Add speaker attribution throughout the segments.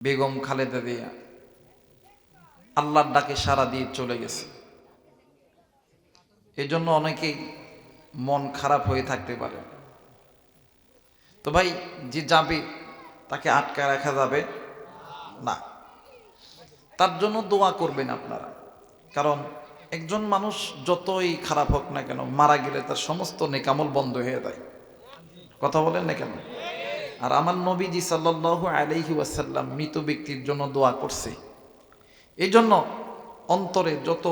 Speaker 1: বেগম খালেদা জিয়া আল্লাহর ডাকে সাড়া দিয়ে চলে গেছে। এজন্য অনেকেই মন খারাপ হয়ে থাকতে পারে। তো ভাই, যে যাবে তাকে আটকায় রাখা যাবে না, তার জন্য দোয়া করবেন আপনারা। কারণ একজন মানুষ যতই খারাপ হোক না কেন, মারা গেলে তার সমস্ত নেকামল বন্ধ হয়ে যায়। কথা বলেন না কেন? আর আমার নবীজি সাল্লাল্লাহু আলাইহি ওয়াসাল্লাম মৃত ব্যক্তির জন্য দোয়া করছে। এই জন্য অন্তরে যত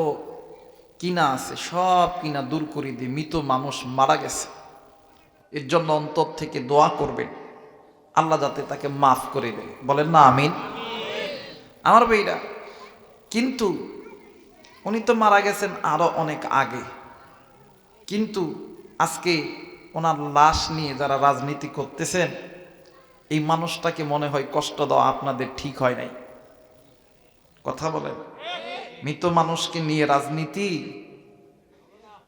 Speaker 1: কিনা আছে সব কিনা দূর করে দিয়ে মৃত মানুষ মারা গেছে, এর জন্য অন্তর থেকে দোয়া করবেন আল্লাহ যাতে তাকে মাফ করে দেয়। বলেন না আমিন? আমার ভাইরা, কিন্তু উনি তো মারা গেছেন আরো অনেক আগে, কিন্তু আজকে ওনার লাশ নিয়ে যারা রাজনীতি করতেছেন, এই মানুষটাকে মনে হয় কষ্ট দেওয়া আপনাদের ঠিক হয় নাই। কথা বলেন, মৃত মানুষকে নিয়ে রাজনীতি,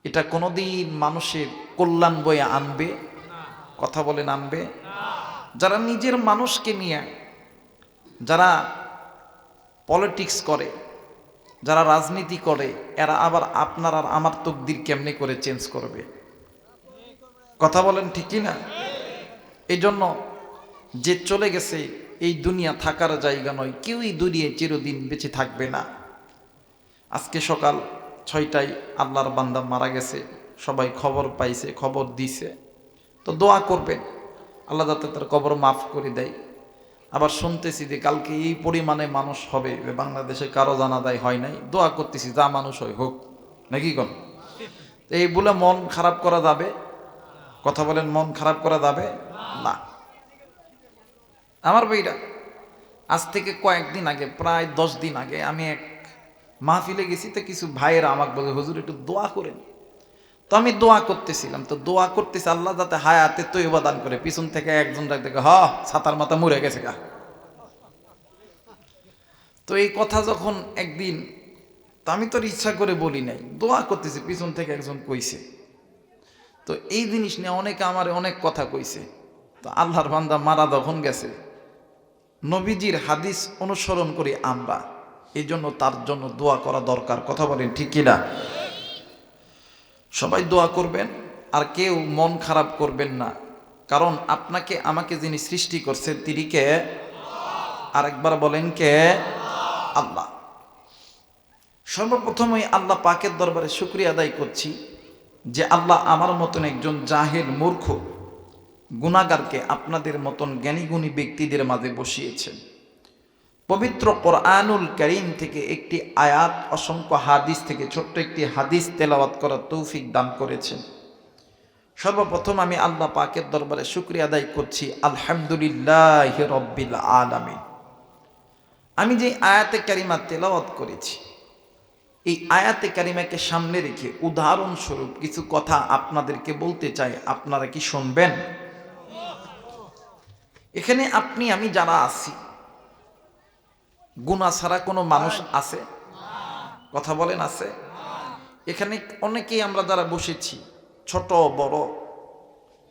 Speaker 1: এটা কোনোদিন মানুষের কল্যাণ বয়ে আনবে? কথা বলেন, আনবে? যারা নিজের মানুষকে নিয়ে, যারা পলিটিক্স করে, যারা রাজনীতি করে, এরা আবার আপনার আর আমার তকদির কেমনে করে চেঞ্জ করবে? কথা বলেন, ঠিকই না? এই জন্য যে চলে গেছে, এই দুনিয়া থাকার জায়গা নয়, কেউই দুনিয়ায় চিরদিন বেঁচে থাকবে না। আজকে সকাল 6টায় আল্লাহর বান্দা মারা গেছে, সবাই খবর পাইছে, খবর দিছে। তো দোয়া করবেন আল্লাহ যাতে তার কবর মাফ করে দেয়। আবার শুনতেছি যে কালকে এই পরিমাণে মানুষ হবে, বাংলাদেশে কারো জানাজাই হয় নাই। দোয়া করতেছি যা মানুষ হয় হোক, নাকি কোন? এই বলে মন খারাপ করা যাবে? কথা বলেন, মন খারাপ করা যাবে না। আমার ভাইরা, আজ থেকে কয়েকদিন আগে, প্রায় 10 দিন আগে আমি এক মাহফিলে গেছি। তো কিছু ভাইয়েরা আমাকে বলে, হুজুর একটু দোয়া করেন। তো আমি দোয়া করতেছিলাম, তো দোয়া করতেছি আল্লাহ যাতে হায়াতে তৈবা দান করে। পিছন থেকে একজন ডাক দেখে, ছাতার মাথা মরে গেছে গা। তো এই কথা যখন একদিন, তো আমি তো ইচ্ছা করে বলি নাই, দোয়া করতেছি, পিছন থেকে একজন কইছে। তো এই জিনিস নিয়ে অনেকে আমার অনেক কথা কইছে। তো আল্লাহর বান্দা মারা যখন গেছে, নবীজির হাদিস অনুসরণ করি আমরা, এই জন্য তার জন্য দোয়া করা দরকার। কথা বলেন, ঠিক কিনা? সবাই দোয়া করবেন, আর কেউ মন খারাপ করবেন না। কারণ আপনাকে আমাকে যিনি সৃষ্টি করছেন তিনি কে? আরেকবার বলেন, কে? আল্লাহ। সর্বপ্রথমে আল্লাহ পাকের দরবারে শুকরিয়া আদায় করছি যে আল্লাহ আমার মতন একজন জাহেল মূর্খ গুনাহগারকে আপনাদের মতন জ্ঞানী গুণী ব্যক্তিদের মাঝে বসিয়েছেন। পবিত্র কোরআনুল কারীম থেকে একটি আয়াত, অসংখ্য হাদিস থেকে ছোট্ট একটি হাদিস তেলাওয়াত করার তৌফিক দান করেছেন। সর্বপ্রথম আমি আল্লাহ পাকের দরবারে শুকরিয়া আদায় করছি, আলহামদুলিল্লাহি রাব্বিল আলামিন। আমি যে আয়াতে কারিমা তেলাওয়াত করেছি, এই আয়াতে কারিমাকে সামনে রেখে উদাহরণস্বরূপ কিছু কথা আপনাদেরকে বলতে চাই। আপনারা কি শুনবেন? এখানে আপনি আমি যারা আছি, গুনাহ ছাড়া কোনো মানুষ আছে? কথা বলেন, আছে? এখানে অনেকেই আমরা যারা বসেছি, ছোট বড়,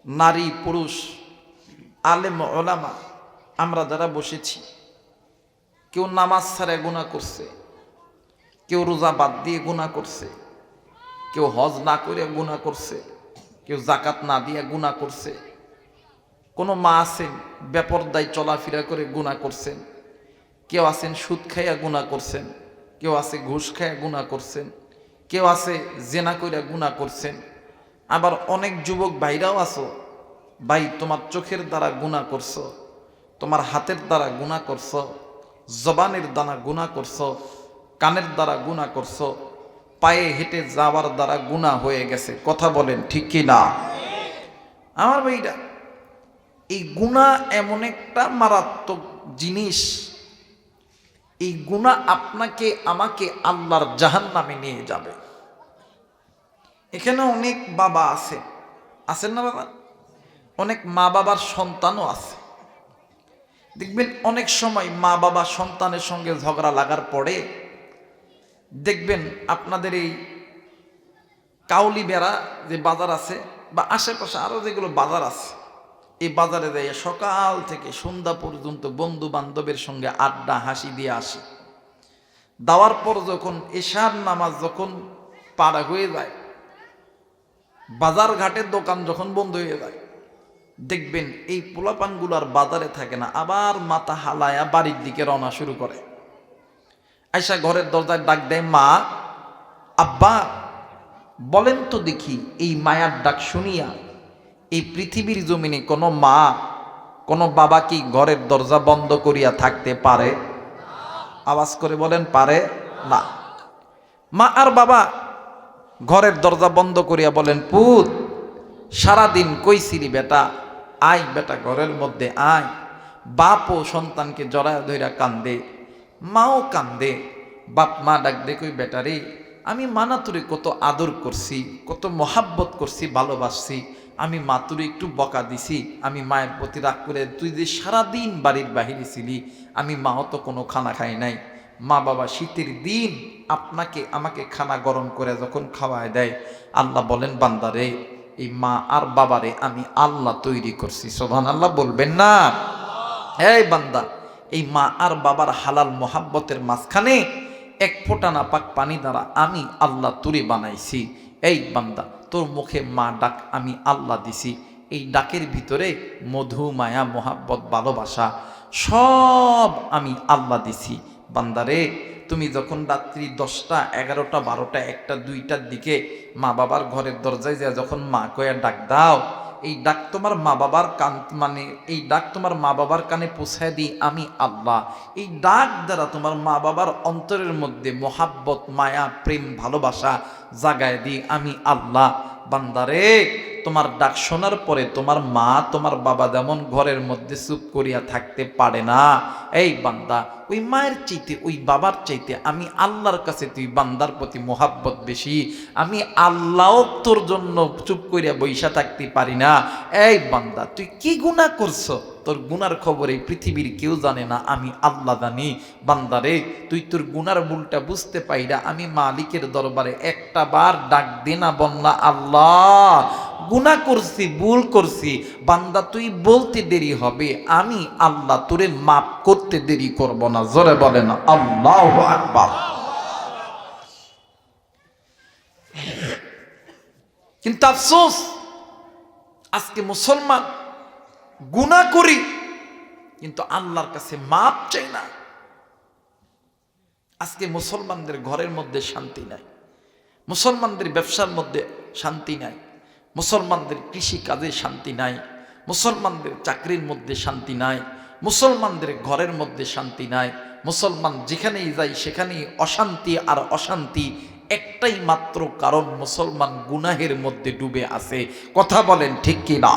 Speaker 1: নারী পুরুষ, আলেম ওলামা, আমরা যারা বসেছি, কেউ নামাজ ছাড়া গুনাহ করছে, কেউ রোজা বাদ দিয়ে গুনাহ করছে, কেউ হজ না করে গুনাহ করছে, কেউ জাকাত না দিয়ে গুনাহ করছে। কোনো মা আছেন বেপরদায় চলাফেরা করে গুনাহ করছেন, কেউ আছেন সুদ খাইয়া গুনাহ করছেন, কেউ আছে ঘুষ খাইয়া গুনাহ করছেন, কেউ আছে জেনা কইরা গুনাহ করছেন। আবার অনেক যুবক ভাইরাও আছো, ভাই তোমার চোখের দ্বারা গুনাহ করছো, তোমার হাতের দ্বারা গুনাহ করছো, জবানের দ্বারা গুনাহ করছো, কানের দ্বারা গুনাহ করছো, পায়ে হেঁটে যাওয়ার দ্বারা গুনাহ হয়ে গেছে। কথা বলেন, ঠিক কি না? আমার ভাইরা, এই গুনাহ এমন একটা মারাত্মক জিনিস, এই গুনাহ আপনাকে আমাকে আল্লাহর জাহান্নামে নিয়ে যাবে। এখানে অনেক বাবা আছেন না বাবা? অনেক মা বাবার সন্তানও আছে। দেখবেন অনেক সময় মা বাবা সন্তানের সঙ্গে ঝগড়া লাগার পরে দেখবেন আপনাদের এই কাউলি বেড়া যে বাজার আছে, বা আশেপাশে আরো যেগুলো বাজার আছে, এই বাজারে যাইয়া সকাল থেকে সন্ধ্যা পর্যন্ত বন্ধু বান্ধবের সঙ্গে আড্ডা হাসি দিয়ে আসে। দেওয়ার পর যখন এশার নামাজ যখন পাড়া হয়ে যায়, বাজার ঘাটের দোকান যখন বন্ধ হয়ে যায়, দেখবেন এই পোলাপানগুলার বাজারে থাকে না, আবার মাথা হালায়া বাড়ির দিকে রওনা শুরু করে। আয়সা ঘরের দরজায় ডাক দেয়, মা, আব্বা, বলেন তো দেখি এই মায়ার ডাক শুনিয়া এই পৃথিবীর জমিনে কোনো মা কোনো বাবা কি ঘরের দরজা বন্ধ করিয়া থাকতে পারে? আওয়াজ করে বলেন, পারে না। মা আর বাবা ঘরের দরজা বন্ধ করিয়া বলেন, পুত, সারাদিন কইছিলি বেটা, আয় বেটা ঘরের মধ্যে আয়। বাপও সন্তানকে জড়ায় ধইরা কান্দে, মাও কান্দে। বাপ মা ডাক দে, কই বেটা রে, আমি মানা তোরে কত আদর করছি, কত মহাব্বত করছি, ভালোবাসছি। আমি মা তোরে একটু বকা দিছি, আমি মায়ের প্রতি রাগ করে তুই যে সারাদিন বাড়ির বাহিরে ছিলি, আমি মাও তো কোনো খানা খাই নাই। মা বাবা শীতের দিন আপনাকে আমাকে খানা গরম করে যখন খাওয়ায় দেয়, আল্লাহ বলেন, বান্দারে, এই মা আর বাবারে আমি আল্লাহ তৈরি করছি। সুবহানাল্লাহ বলবেন না? এই বান্দা, এই মা আর বাবার হালাল মোহাব্বতের মাঝখানে এক ফোঁটা নাপাক পানি দ্বারা আমি আল্লাহ তুরি বানাইছি। এই বান্দা, তোর মুখে মা ডাক আমি আল্লাহ দিছি, এই ডাকের ভিতরে মধু, মায়া, মোহাব্বত, ভালোবাসা সব আমি আল্লাহ দিছি। বান্দারে, তুমি যখন রাত্রি 10টা, 11টা, 12টা, 1টা, 2টার দিকে মা বাবার ঘরের দরজায় যায় যখন মা কয়া ডাক দাও, এই ডাক তোমার মা বাবার কান, মানে এই ডাক তোমার মা বাবার কানে পৌঁছায় দিই আমি আল্লাহ। এই ডাক দ্বারা তোমার মা বাবার অন্তরের মধ্যে মোহাব্বত, মায়া, প্রেম, ভালোবাসা জাগায় দিই আমি আল্লাহ। বান্দারে, তোমার ডাক শোনার পরে তোমার মা তোমার বাবা যেমন ঘরের মধ্যে চুপ করিয়া থাকতে পারে না, এই বান্দা, ওই মায়ের চাইতে, ওই বাবার চাইতে আমি আল্লাহর কাছে তুই বান্দার প্রতি মোহাব্বত বেশি। আমি আল্লাহও তোর জন্য চুপ করিয়া বইসা থাকতে পারি না। এই বান্দা, তুই কি গুনাহ করছো? তোর গুনার খবর এই পৃথিবীর কেউ জানে না, আমি আল্লাহ জানি। বান্দারে, তুই তোর গুনার ভুলটা বুঝতে পাইরা আমি মালিকের দরবারে একটা বার ডাক দে না, বন্যা আল্লাহ গুনাহ করছি, ভুল করছি। বান্দা, তুই বলতে দেরি হবে, আমি আল্লাহ তোরে মাফ করতে দেরি করব না। জোরে বলে না আল্লাহু আকবার। কিন্তু আফসোস, আজকে মুসলমান গুনাহ করি কিন্তু আল্লাহর কাছে মাপ চাই না। আজকে মুসলমানদের ঘরের মধ্যে শান্তি নাই, মুসলমানদের ব্যবসার মধ্যে শান্তি নাই, মুসলমানদের কৃষি কাজে শান্তি নাই, মুসলমানদের চাকরির মধ্যে শান্তি নাই, মুসলমানদের ঘরের মধ্যে শান্তি নাই। মুসলমান যেখানেই যায় সেখানেই অশান্তি আর অশান্তি। একটাই মাত্র কারণ, মুসলমান গুনাহের মধ্যে ডুবে আছে। কথা বলেন ঠিক কি না?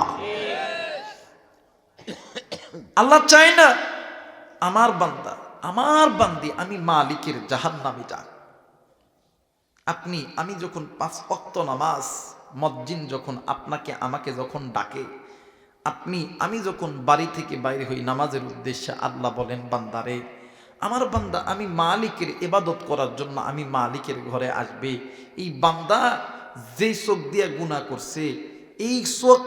Speaker 1: আল্লাহ চায় না আমার বান্দা, আমার বান্দি আমি মালিকের জাহান্নামে যাক। আমি যখন 5 ওয়াক্ত নামাজ, মসজিদ যখন আপনাকে আমাকে যখন ডাকে, আমি যখন বাড়ি থেকে বাইরে হই নামাজের উদ্দেশ্যে, আল্লাহ বলেন, বান্দারে, আমার বান্দা আমি মালিকের ইবাদত করার জন্য আমি মালিকের ঘরে আসবে। এই বান্দা যেই চোখ দিয়ে গুনাহ করছে, এই চোখ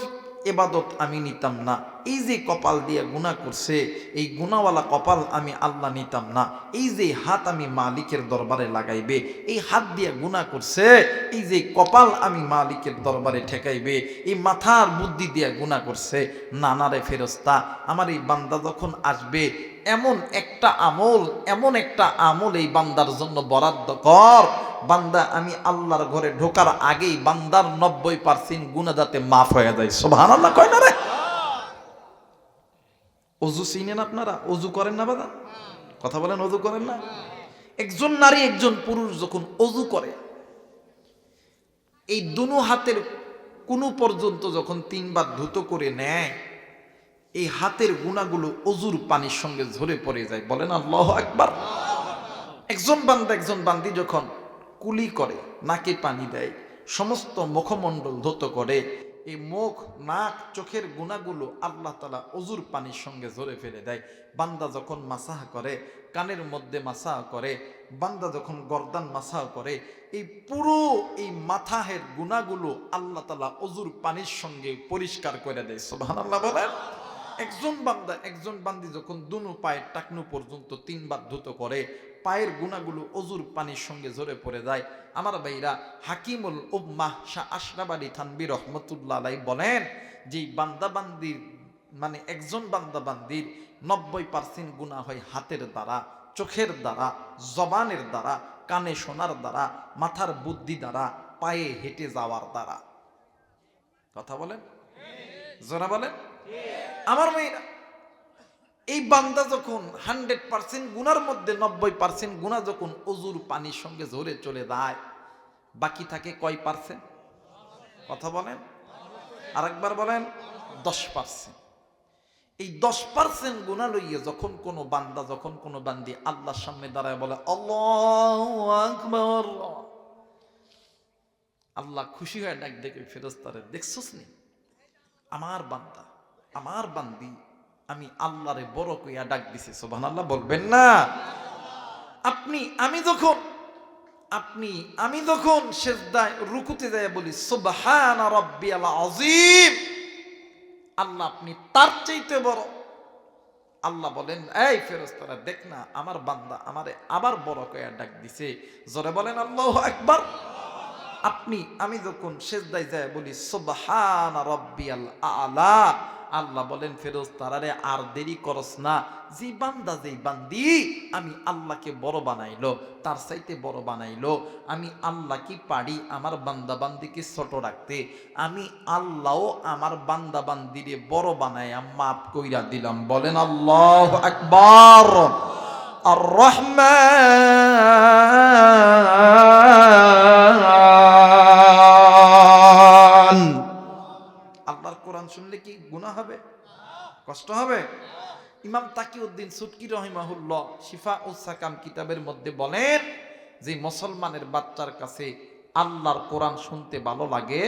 Speaker 1: ইবাদত আমি নিতাম না। এই যে কপাল দিয়ে গুনাহ করছে, এই গুনাহওয়ালা কপাল আমি আল্লাহ নিতাম না। এই যে হাত আমি মালিকের দরবারে লাগাইবে, এই হাত দিয়ে গুনাহ করছে, এই যে কপাল আমি মালিকের দরবারে ঠেকাইবে, এই মাথার বুদ্ধি দিয়ে গুনাহ করছে। নানারে ফেরেশতা, আমার এই বান্দা যখন আসবে, এমন একটা আমল এই বান্দার জন্য বরাদ্দ কর, বান্দা আমি আল্লাহর ঘরে ঢোকার আগেই বান্দার 90% গুনাহ যাতে মাফ হয়ে যায়। সুবহানাল্লাহ কয় না রে? ওযু চিনেন আপনারা? ওযু করেন না বাবা? কথা বলেন, ওযু করেন না? একজন নারী একজন পুরুষ যখন ওযু করে, এই দুনো হাতের কুনু পর্যন্ত যখন 3 বার ধুতো করে নেয়, এই হাতের গুনাহগুলো ওযুর পানির সঙ্গে ঝরে পড়ে যায়। বলেন আল্লাহু আকবার। একজন বান্দা একজন বান্দি যখন কুলি করে, নাকে পানি দেয়, সমস্ত মুখমণ্ডল ধৌত করে, এই মুখ, নাক, চোখের গুনাহগুলো আল্লাহ তাআলা অজুর পানির সঙ্গে ঝরে ফেলে দেয়। বান্দা যখন মাসাহ করে, কানের মধ্যে মাসাহ করে, বান্দা যখন গর্দান মাসাহ করে, এই পুরো এই মাথাহের গুনাহগুলো আল্লাহ তাআলা অজুর পানির সঙ্গে পরিষ্কার করে দেয়। সুবহানাল্লাহ বলেন। একজন বান্দি যখন দুনো পায়ের টাকনু পর্যন্ত 3 বার ধুত করে, পায়ের গুনাহগুলো অজুর পানির সঙ্গে ঝরে পড়ে যায়। আমার ভাইরা, হাকিমুল উম্মাহ শাহ আশরাফ আলী থানভী রহমতুল্লাহ আলাইহি বলেন যে বান্দাবান্দির মানে একজন বান্দাবান্দির 90% গুনাহ হয় হাতের দ্বারা, চোখের দ্বারা, জবানের দ্বারা, কানে শোনার দ্বারা, মাথার বুদ্ধি দ্বারা, পায়ে হেঁটে যাওয়ার দ্বারা। কথা বলেন, জোরা বলেন। আমার মেয়েরা, এই বান্দা যখন 100% গুনার মধ্যে 90% গুনাহ যখন অজুর পানির সঙ্গে ঝরে চলে যায়, বাকি থাকে কয় পার্সেন্ট? কথা বলেন, আরেকবার বলেন। 10%। এই 10% গুনাহ লইয়ে যখন কোনো বান্দা, যখন কোনো বান্দি আল্লাহর সামনে দাঁড়ায় বলে আল্লাহু আকবার, আল্লাহ খুশি হয়ে ডাক দেখে ফেরেশতারে, দেখছস নি আমার বান্দা, আমার বান্দি আমি আল্লাহরে বড় কইয়া ডাক দিছে। সুবহানাল্লাহ বলবেন না? আমি যখন সিজদায় রুকুতে যায় বলি সুবহানা রাব্বিয়াল আযীম, আল্লাহ আপনি তার চাইতে বড়। আল্লাহ বলেন, এই ফেরেশতারা দেখ না, আমার বান্দা আমারে আবার বড় কইয়া ডাক দিছে। জোরে বলেন আল্লাহু আকবার। আমি যখন সিজদায় যায় বলি সুবহানা রাব্বিয়াল আ'লা, আল্লাহ বলেন ফেরেশতারা আর দেরি করস না, যে বান্দা যেই বান্দি আমি আল্লাহকে বড় বানাইলো, তার চাইতে বড় বানাইলো। আমি আল্লাহ কি পারি আমার বান্দা বান্দিকে ছোট রাখতে? আমি আল্লাহও আমার বান্দা বান্দিরে বড় বানাইয়া মাফ কইরা দিলাম। বলেন আল্লাহু আকবার। আর রহমান, আল্লাহর কোরআন শুনলে কি গুনাহ হবে? কষ্ট হবে? ইমাম তাকিউদ্দিন সুটকি রহিমাহুল্লাহ শিফাউস সাকাম কিতাবের মধ্যে বলেন যে মুসলমানের বাচ্চার কাছে আল্লাহর কোরআন শুনতে ভালো লাগে,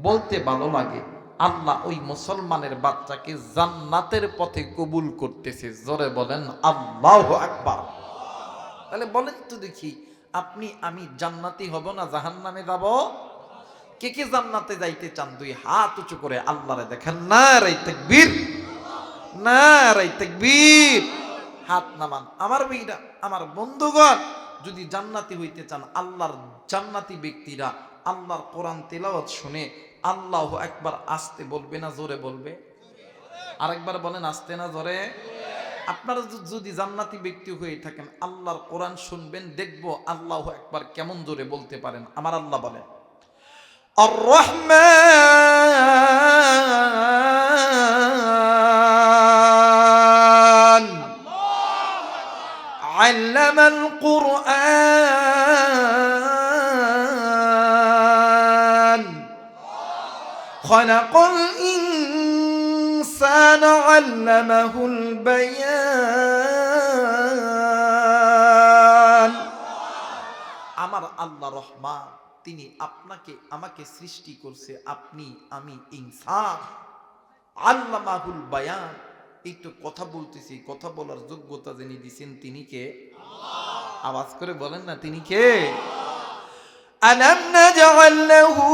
Speaker 1: বলতে ভালো লাগে, আল্লাহ ওই মুসলমানের বাচ্চাকে জান্নাতের পথে কবুল করতেছে। জোরে বলেন আল্লাহু আকবার। তাহলে বলেন তো দেখি, আমি জান্নাতি হব না জাহান্নামে যাব? কে কে জান্নাতে যাইতে চান? 2 হাত উঁচু করে আল্লাহরে দেখেন। নারে তাকবীর, নারে তাকবীর। হাত নামান। আমার ভাইরা, আমার বন্ধুগণ, যদি জান্নাতি হইতে চান, আল্লাহর জান্নাতি ব্যক্তিরা আল্লাহর কোরআন তেলাওয়াত শুনে আল্লাহু আকবার আস্তে বলবে না জোরে বলবে? আরেকবার বলেন, আস্তে না জোরে? আপনারা যদি জান্নাতি ব্যক্তি হয়ে থাকেন, আল্লাহর কোরআন শুনবেন, দেখবো আল্লাহু আকবার কেমন জোরে বলতে পারেন। আমার আল্লাহ বলেন আর রহমান আল্লামাল কুরআন খালাকাল ইনসানা আল্লামাহুল বায়ান। আমার আল্লাহ রহমান, তিনি আপনাকে আমাকে সৃষ্টি করছে, আমি ইনসান। আল্লামাহুল বায়ান, এই তো কথা বলতেছি, কথা বলার যোগ্যতা যিনি দিয়েছেন তিনি কে? আওয়াজ করে বলেন না, তিনি কে? আলাম নাজআল লাহু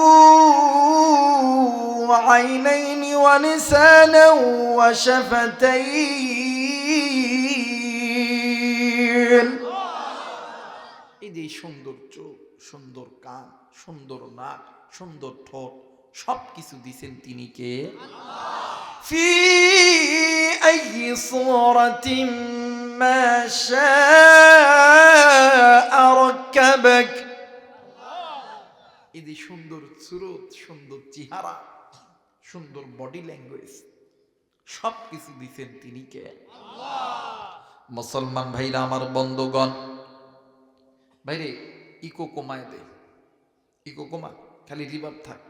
Speaker 1: আইনাইনি ওয়া লিসানান ওয়া শাফাতাইন। এই যে সুন্দর চোখ, সুন্দর কান, সুন্দর নাক, সুন্দর ঠোঁট, সবকিছু দিছেন তিনি কে? ফি আইয়ি সূরাতিন মা শাআ রাক্কাবাক। এই যে সুন্দর সুরত, সুন্দর চেহারা, সুন্দর বডি ল্যাঙ্গুয়েজ, সবকিছু দিছেন তিনি কে? মুসলমান ভাইরা, আমার বন্ধুগণ, ভাইরে ইকো কমায় দে, ইকো কমা, খালি রিভার্ব থাক।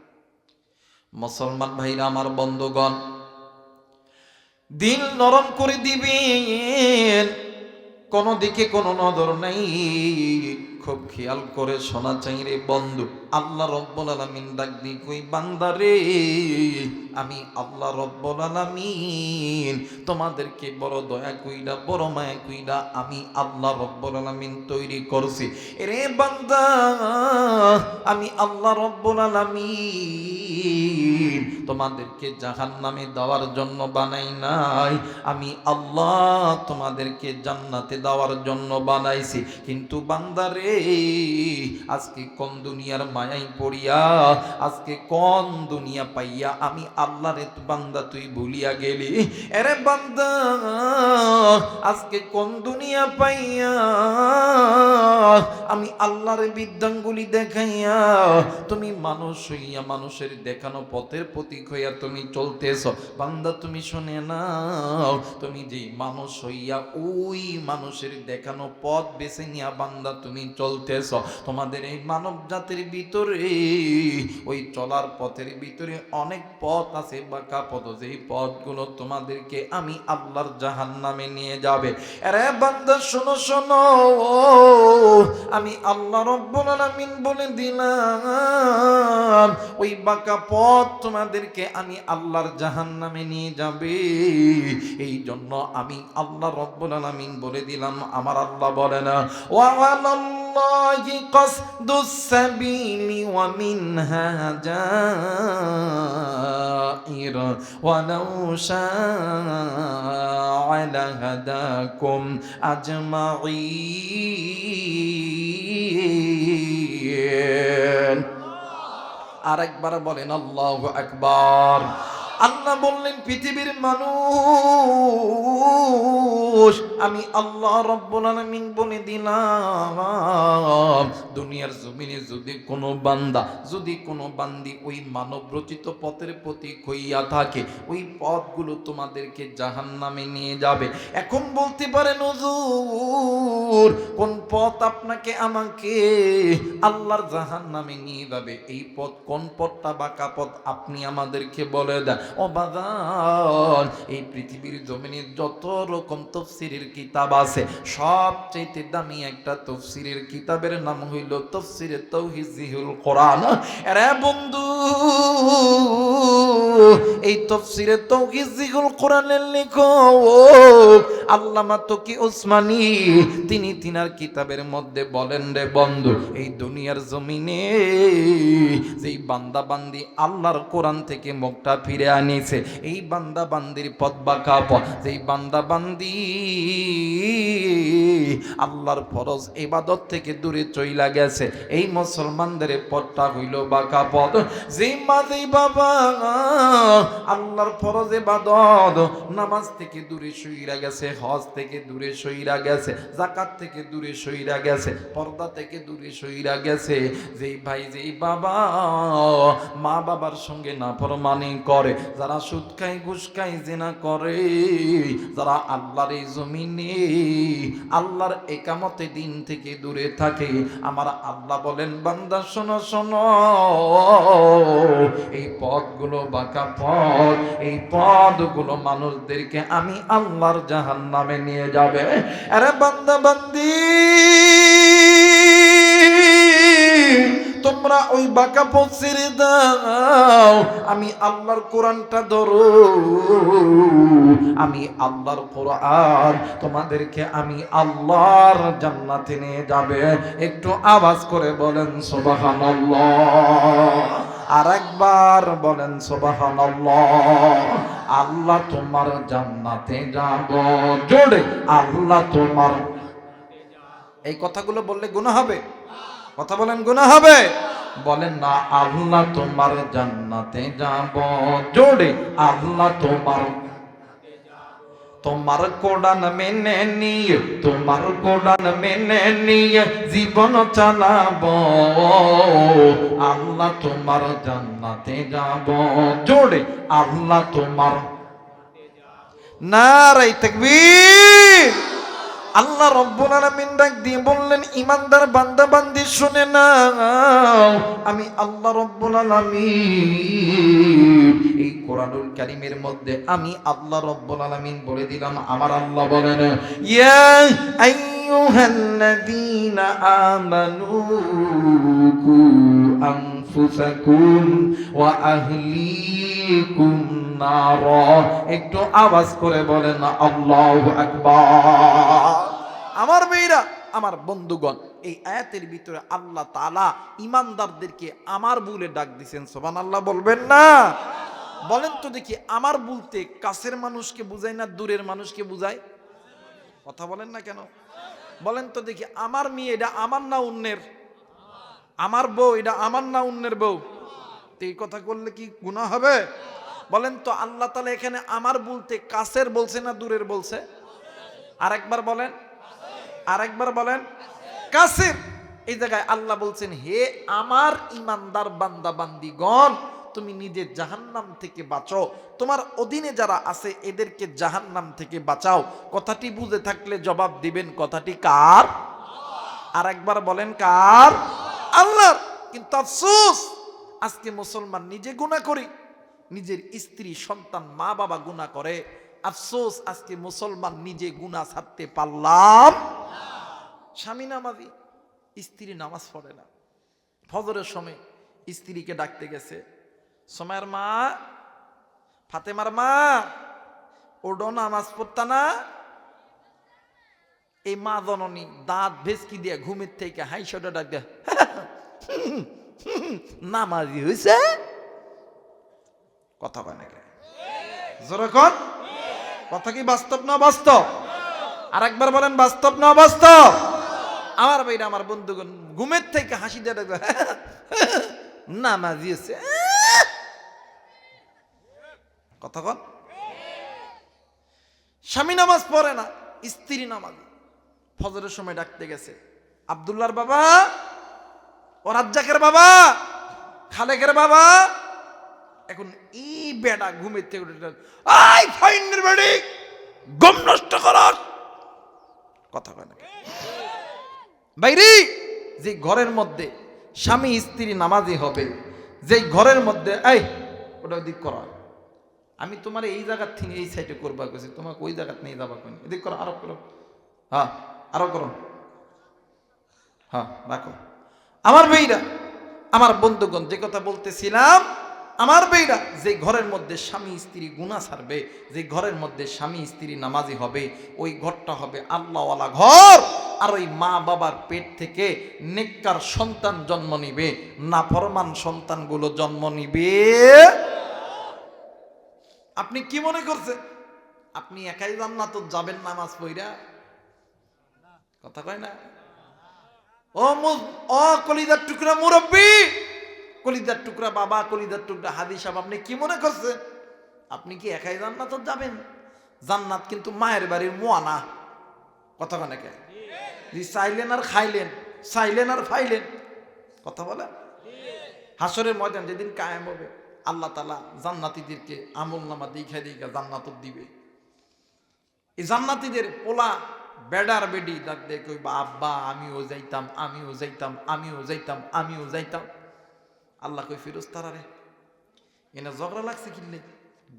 Speaker 1: মুসলমান ভাইরা, আমার বন্ধুগণ, দিল নরম করে দিবেন, কোনো দিকে কোনো নজর নাই। খুব খেয়াল করে শোনা চাই রে বন্ধু, আল্লাহ রব্বুল আলামিন ডাক দি কই বান্দারে, আমি আল্লাহ রব্বুল আলামিন তোমাদেরকে বড় দয়া কইরা বড় মায়া কইরা আমি আল্লাহ রব্বুল আলামিন তৈরি করছি। রে বান্দা, আমি আল্লাহ রব্বুল আলামিন তোমাদেরকে জাহান্নামে দেওয়ার জন্য বানাই নাই, আমি আল্লাহ তোমাদেরকে জান্নাতে দেওয়ার জন্য বানাইছি। কিন্তু বান্দারে, আজকে কোন দুনিয়ার মায়াই পড়িয়া, আজকে কোন দুনিয়া পাইয়া আমি আল্লাহরে বান্দা তুই ভুলিয়া গেলি। এরে বান্দা, আজকে কোন দুনিয়া পাইয়া আমি আল্লাহর বিদ্যাঙ্গুলি দেখাইয়া তুমি মানুষ হইয়া মানুষের দেখানো পথের প্রতীক হইয়া তুমি চলতেছ। বান্দা তুমি শুনে নাও, তুমি যে মানুষ হইয়া ওই মানুষের দেখানো পথ বেছে নিয়া বান্দা তুমি চলতেছ, তোমাদের এই মানব জাতির ভিতরে ওই চলার পথের ভিতরে অনেক পথ আছে, বাঁকা পথ, যেই পথগুলো তোমাদেরকে আমি আল্লাহর জাহান্নামে নিয়ে যাবে। আরে বান্দা শোনো শোনো, আমি আল্লাহ রব্বুল আলামিন বলে দিলাম ওই বাঁকা পথ তোমাদেরকে আমি আল্লাহর জাহান্নামে নিয়ে যাবে। এই জন্য আমি আল্লাহ রব্বুল আলামিন বলে দিলাম, আমার আল্লাহ বলে না ওয়া আলাল্লাহি কাসদুস সাবিলি ওয়া মিনহা জাইর ওয়া লাউ শাআ লাহাদাকুম আজমাইন। আরেকবার বলেন আল্লাহু আকবার। আল্লাহ বললেন পৃথিবীর মানুষ, আমি আল্লাহ রব্বুল আলামিন বলে দিলাম দুনিয়ার জমিনে যদি কোনো বান্দা, যদি কোনো বান্দি ওই মানব রচিত পথের প্রতীক হইয়া থাকে, ওই পথগুলো তোমাদেরকে জাহান্নামে নিয়ে যাবে। এখন বলতে পারেন হুজুর, কোন পথ আপনাকে আমাকে আল্লাহর জাহান্নামে নিয়ে যাবে? এই পথ কোন পথটা বাঁকা পথ আপনি আমাদেরকে বলে দেন। ও বাজান, এই পৃথিবীর জমিনে যত রকম তাফসীরের কিতাব আছে, সবচেয়ে দামি একটা তাফসীরের কিতাবের নাম হইল তাফসীরে তাওহীদুল কোরআন। আরে বন্ধু, এই তাফসীরে তাওহীদুল কোরআনের লেখক আল্লামা তকি ওসমানী তিনি তিনার কিতাবের মধ্যে বলেন রে বন্ধু, এই দুনিয়ার জমিনে যেই বান্দা বান্দি আল্লাহর কোরআন থেকে মুখটা ফিরে আনিছে, এই বান্দা বান্দির পথ বাঁকা পথ, যেই বান্দা বান্দি আল্লাহর ফরজ ইবাদত থেকে দূরে চইলা গেছে, এই মুসলমানদের পথটা হইল বাঁকা পথ। যেই মা যেই বাবা আল্লাহর ফরজ ইবাদত নামাজ থেকে দূরে সইরা গেছে, হজ থেকে দূরে সইরা গেছে, যাকাত থেকে দূরে সইরা গেছে, পর্দা থেকে দূরে সইরা গেছে, যেই ভাই যেই বাবা মা বাবার সঙ্গে নাফরমানি করে, যারা সুদ খায় ঘুষ খায় জিনা করে, যারা আল্লাহর এই জমিনে আল্লাহর একামতে দিন থেকে দূরে থাকে, আমার আল্লাহ বলেন বান্দা শোনো শোনো, এই পথগুলো বাঁকা পথ, এই পথগুলো মানুষদেরকে আমি আল্লাহর জাহান্নামে নিয়ে যাবে। আরে বান্দা বান্দি, তোমরা ওই বাঁকা পথ ছেড়ে দাও, আমি আল্লাহর কোরআনটা ধরো, আমি আল্লাহর কোরআন তোমাদেরকে আমি আল্লাহর জান্নাতে নিয়ে যাবে। একটু আওয়াজ করে বলেন সুবহানাল্লাহ, আরেকবার বলেন সুবহানাল্লাহ। আল্লাহ তোমার জান্নাতে যাব, জোরে আল্লাহ তোমার। এই কথাগুলো বললে গুনাহ হবে? কথা বলেন গুনাহ হবে? বলেন না আল্লাহ তোমার জান্নাতে যাব, জোরে আল্লাহ তোমার। তোমার কোরআন মেনে নিয়ে, তোমার কোরআন মেনে নিয়ে জীবন চালাবো, আল্লাহ তোমার জান্নাতে যাব, জোরে আল্লাহ তোমার। নারে তাকবীর। আল্লাহ রব্বুল আলামিন ডাক দিয়ে বললেন, ইমানদার বান্দা বান্দি শুনে নাও, আমি আল্লাহ রব্বুল আলামিন এই কোরআনুল কারীমের মধ্যে আমি আল্লাহ রব্বুল আলামিন বলে দিলাম, আমার আল্লাহ বলেন, ইয়া আইয়ুহাল্লাযীনা আমানু কু আনফুসাকুম ওয়া আহলিকুম নারা। একটু আওয়াজ করে বলেন আল্লাহু আকবার। আমার মেয়েরা, আমার বন্ধুগণ, এই আয়াতের ভিতরে আল্লাহ তাআলা ঈমানদারদেরকে আমার বলে ডাক দিবেন। সুবহানাল্লাহ বলবেন না? বলেন তো দেখি, আমার বলতে কাছের মানুষকে বুঝায় না দূরের মানুষকে বুঝায়? কথা বলেন না কেন? বলেন তো দেখি, আমার মেয়ে এটা আমার না অন্যের? আমার বউ এটা আমার না অন্যের বউ? তো এই কথা করলে কি গুনাহ হবে? বলেন তো, আল্লাহ তাআলা এখানে আমার বলতে কাছের বলছে না দূরের বলছে? আরেকবার বলেন, আরেকবার বলেন। কাছের। এই জায়গায় আল্লাহ বলছেন, হে আমার ঈমানদার বান্দা বান্দিগণ, তুমি নিজে জাহান্নাম থেকে বাঁচো, তোমার অধীনে যারা আছে এদেরকে জাহান্নাম থেকে বাঁচাও। কথাটি বুঝে থাকলে জবাব দিবেন, কথাটি কার? আরেকবার বলেন, কার? আল্লাহর। কিন্তু আফসোস, আজকে মুসলমান নিজে গুনাহ করি, নিজের স্ত্রী সন্তান মা বাবা গুনাহ করে। আফসোস, আজকে মুসলমান নিজে গুনাহ ছাড়তে পারলাম। স্বামী নামাজি, স্ত্রী নামাজ পড়ে না। ফজরের সময় স্ত্রীকে ডাকতে গেছে, সময়ের মা, ফাতেমার মা, ওডো নামাজ পড়তা না? এই মা জননী দাঁত ভেসকি দিয়ে ঘুমের থেকে হাইশোটা ডাক দেয়, নামাজি হয়েছে। কথা কয় নাকি? যেরকম কথা কি বাস্তব না বাস্তব? আর একবার বলেন, বাস্তব না বাস্তব? আমার ভাইরা, আমার বন্ধুগণ, ঘুমের থেকে হাসি দিয়ে ডাকবে, নামাজি হয়েছে। কথা কন। স্বামী নামাজ পড়ে না, স্ত্রী নামাজি। ফজরের সময় ডাকতে গেছে, আব্দুল্লাহর বাবা, ও রাজ্জাকের বাবা, খালেকের বাবা। এখন এই বেটা ঘুমের থেকে উঠে, আই ফাইনের বেডি, গম নষ্ট করার কথা কয় না বাইরে। যে ঘরের মধ্যে স্বামী স্ত্রী নামাজি হবে, যে ঘরের মধ্যে, এই ওটা দিক করা, আমি তোমার এই জায়গার থেকে এই সাইডে করবা কইছি, তোমাকে ওই জায়গাতে নিয়ে যাবা কোন, এদিক করো, আরো করো, হ্যাঁ আরো করো, হ্যাঁ রাখো। আমার ভাইরা, আমার বন্ধুগণ, যে কথা বলতেছিলাম, আমার ভাইরা, যে ঘরের মধ্যে স্বামী স্ত্রী গুনাহ ছাড়বে, যে ঘরের মধ্যে স্বামী স্ত্রী নামাজি হবে, ওই ঘরটা হবে আল্লাহওয়ালা ঘর। আর ওই মা বাবার পেট থেকে নেককার সন্তান জন্ম নিবে, নাফরমান সন্তানগুলো জন্ম নিবে। আপনি কি মনে করছেন আপনি একাই জান্নাত যাবেন নামাজ পড়া? কথা কয় না? ও কলিজার টুকরা মুরব্বী, কলিজার টুকরা বাবা, কলিজার টুকরা হাদি সাহেব, আপনি কি মনে করছেন আপনি কি একাই জান্নাত যাবেন? জান্নাত কিন্তু মায়ের বাড়ির মোয়ানা। কথা কয় নাকি? চাইলেন আর খাইলেন, চাইলেন আর ফাইলেন। কথা বলে। হাসরের ময়দান যেদিন কায়েম হবে, আল্লাহ তাআলা জান্নাতীদেরকে আমলনামা দেখাই দেখা জান্নাত দিবে। এই জান্নাতীদের পোলা বেডার বেডি ডাক দিয়ে কইবা, আব্বা আমিও যাইতাম, আমিও যাইতাম, আমিও যাইতাম, আমিও যাইতাম। আল্লাহ কই, ফেরেশতারা রে, এনে ঝগড়া লাগছে কিনলে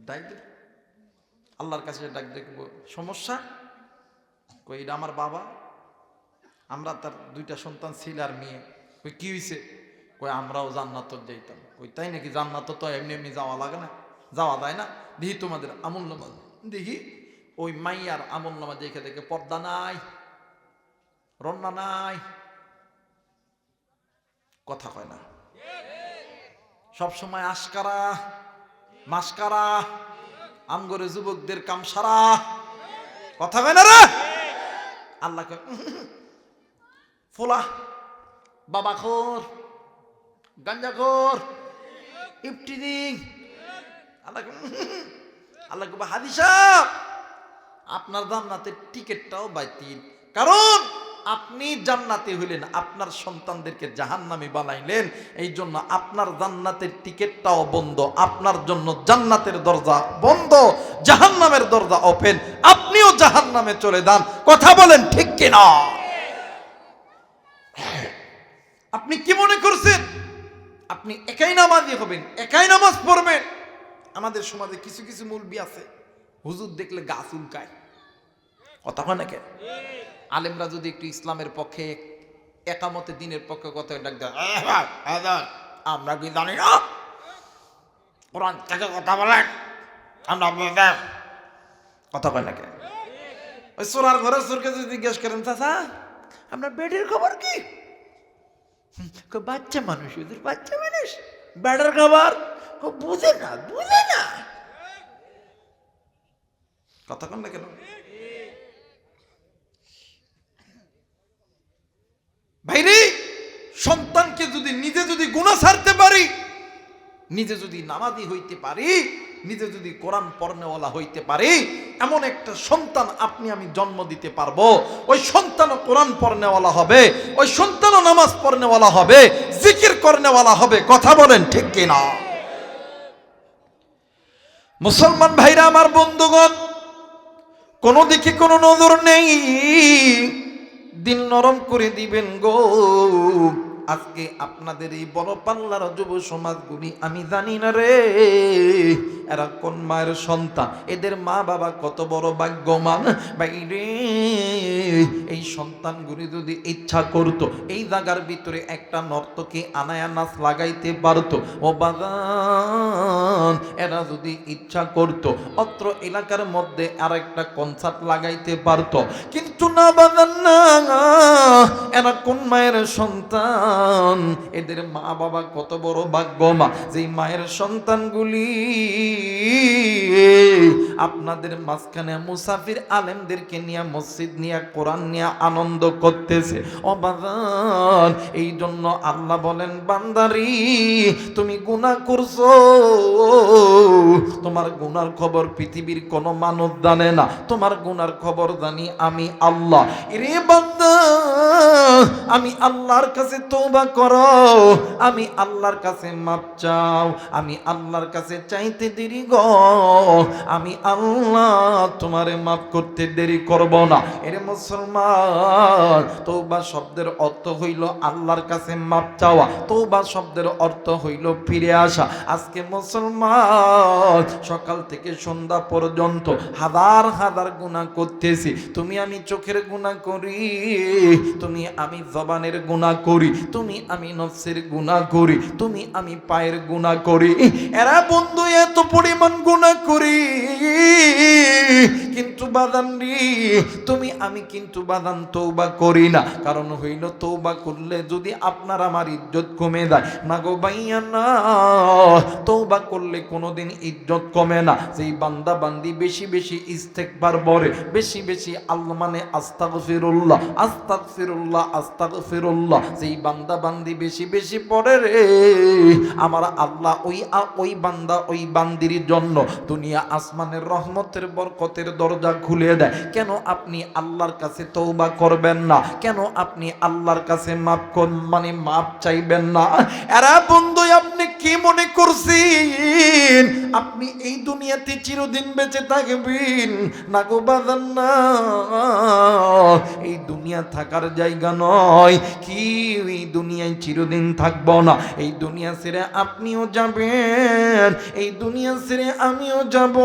Speaker 1: ডাক দে। আল্লাহর কাছে ডাক দেখবো, সমস্যা কই, এটা আমার বাবা, আমরা তার দুইটা সন্তান ছিল আর মেয়ে। কই কি হয়েছে? কই আমরাও জান্নাত যাইতাম। কই তাই নাকি? জান্নাত তো এমনি এমনি যাওয়া লাগে না, যাওয়া যায় না। দেখি তোমাদের আমলনামা, দেখি ওই মাইয়ার আমলনামা দেখে দেখে পর্দা নাই, রন্না নাই, কথা কয় না, সবসময় আশকারা মাস্কারা, আমগরে যুবকদের কামসারা। কথা কয় না রে? আল্লাহ কয়, ফোলা বাবাখোর, গাঞ্জাখোর, ইফটিজিং। আল্লাহ কয়, হাদি সাহেব আপনার জান্নাতের টিকিটটাও বাতিল, কারণ আপনি জান্নাতে হইলেন, আপনার সন্তানদেরকে জাহান্নামী বানাইলেন, এই জন্য আপনার জান্নাতের টিকিটটাও বন্ধ, আপনার জন্য জান্নাতের দরজা বন্ধ, জাহান্নামের দরজা ওপেন, আপনিও জাহান্নাম জাহান্নামে চলে যান। কথা বলেন ঠিক কিনা? আপনি কি মনে করছেন আপনি একাই নামাজি হবেন, একাই নামাজ পড়বেন? আমাদের সমাজে কিছু কিছু মুলবি আছে, হুজুর দেখলে গা চুলকায়। কথা হয় নাকি? আলেমরা যদি একটু ইসলামের পক্ষে, একামতে দিনের পক্ষে কথা ডাক দেয়, আমরা কি জানি না কোরআন থেকে কথা বলেন, আমরা কথা কয় নাকি? ওই সোরার ঘরে সোরকে যদি জিজ্ঞেস করেন, চাচা আপনার বেডের খবর কি? বাচ্চা মানুষ, ওদের বাচ্চা মানুষ, বেডের খবর বুঝে না, বুঝে না। কথা কন না কেন? ভাইরে, সন্তানকে যদি নিজে যদি গুনাহ ছাড়তে পারি, নিজে যদি নামাজি হইতে পারি, নিজে যদি কোরআন পড়নেওয়ালা হইতে পারি, এমন একটা সন্তান আপনি আমি জন্ম দিতে পারবো। ওই সন্তানও কোরআন পড়নেওয়ালা হবে, ওই সন্তানও নামাজ পড়নেওয়ালা হবে, জিকির করনেওয়ালা হবে। কথা বলেন ঠিক কিনা? মুসলমান ভাইরা আমার, বন্ধুগণ, কোনো দিকে কোনো নজর নেই, দিল নরম করে দিবেন গো। আজকে আপনাদের এই বড় পাল্লার যুব সমাজগুলি, আমি জানি না রে এরা কোন মায়ের সন্তান, এদের মা বাবা কত বড় ভাগ্যবান। বাইরে এই সন্তানগুলি যদি ইচ্ছা করতো, এই জায়গার ভিতরে একটা নর্তকী আনায়া নাচ লাগাইতে পারতো, ও বাগান এরা যদি ইচ্ছা করতো অত্র এলাকার মধ্যে আর একটা কনসার্ট লাগাইতে পারতো, কিন্তু না বাগান না, এরা কোন মায়ের সন্তান, এদের মা বাবা কত বড় ভাগ্যবান, যেই মায়ের সন্তানগুলি আপনাদের মাঝখানে মুসাফির আলেমদেরকে নিয়ে, মসজিদ নিয়ে, কোরআন নিয়ে আনন্দ করতেছে। ও বাগান, এই জন্য আল্লাহ বলেন, বান্দারি তুমি গুনাহ করছো, তোমার গুনার খবর পৃথিবীর কোনো মানুষ জানে না, তোমার গুনার খবর জানি আমি আল্লাহ। রে বান্দা, আমি আল্লাহর কাছে তওবা করো, আমি আল্লাহর কাছে মাপ চাও, আমি আল্লাহর কাছে চাইতে দেরি গো, আমি আল্লাহ তোমারে মাফ করতে দেরি করব না। এরে মুসলমান, তওবা শব্দের অর্থ হইল আল্লাহর কাছে মাপ চাওয়া, তওবা শব্দের অর্থ হইল ফিরে আসা। আজকে মুসলমান সকাল থেকে সন্ধ্যা পর্যন্ত হাজার হাজার গুনাহ করতেছি, তুমি আমি চোখের গুনাহ করি, তুমি আমি জবানের গুনাহ করি, তুমি আমি নফসের গুনাহ করি, তুমি আমি পায়ের গুনাহ করি। এরা বন্ধু এত পরিমাণ গুনাহ করি, কিন্তু বাদানরি তুমি আমি কিন্তু বাদান তওবা করি না। কারণ হইল, তওবা করলে যদি আপনার আমার ইজ্জত কমে যায় না গো ভাইয়া না, তওবা করলে কোনোদিন ইজ্জত কমে না। যেই বান্দা বান্দি বেশি বেশি ইস্তেগফার পড়ে, বেশি বেশি আল্লাহ মানে আস্তাগফিরুল্লাহ আস্তাগফিরুল্লাহ আস্তাগফিরুল্লাহ, যেই বান্দা বান্দি বেশি বেশি পড়ে রে, আমার আল্লাহ ওই বান্দা ওই বান্দির জন্য দুনিয়া আসমানের রহমতের বরকতের দরজা খুলে দেয়। কেন আপনি আল্লাহর কাছে তওবা করবেন না? কেন আপনি আল্লাহর কাছে মাপ চাইবেন না? এরা বন্ধু, আপনি কি মনে করছেন আপনি এই দুনিয়াতে চিরদিন বেঁচে থাকবেন? না গো বাজান না, এই দুনিয়া থাকার জায়গা নয়। কি এই দুনিয়ায় চিরদিন থাকবো না? এই দুনিয়া ছেড়ে আপনিও যাবেন, এই দুনিয়া ছেড়ে আমিও যাব।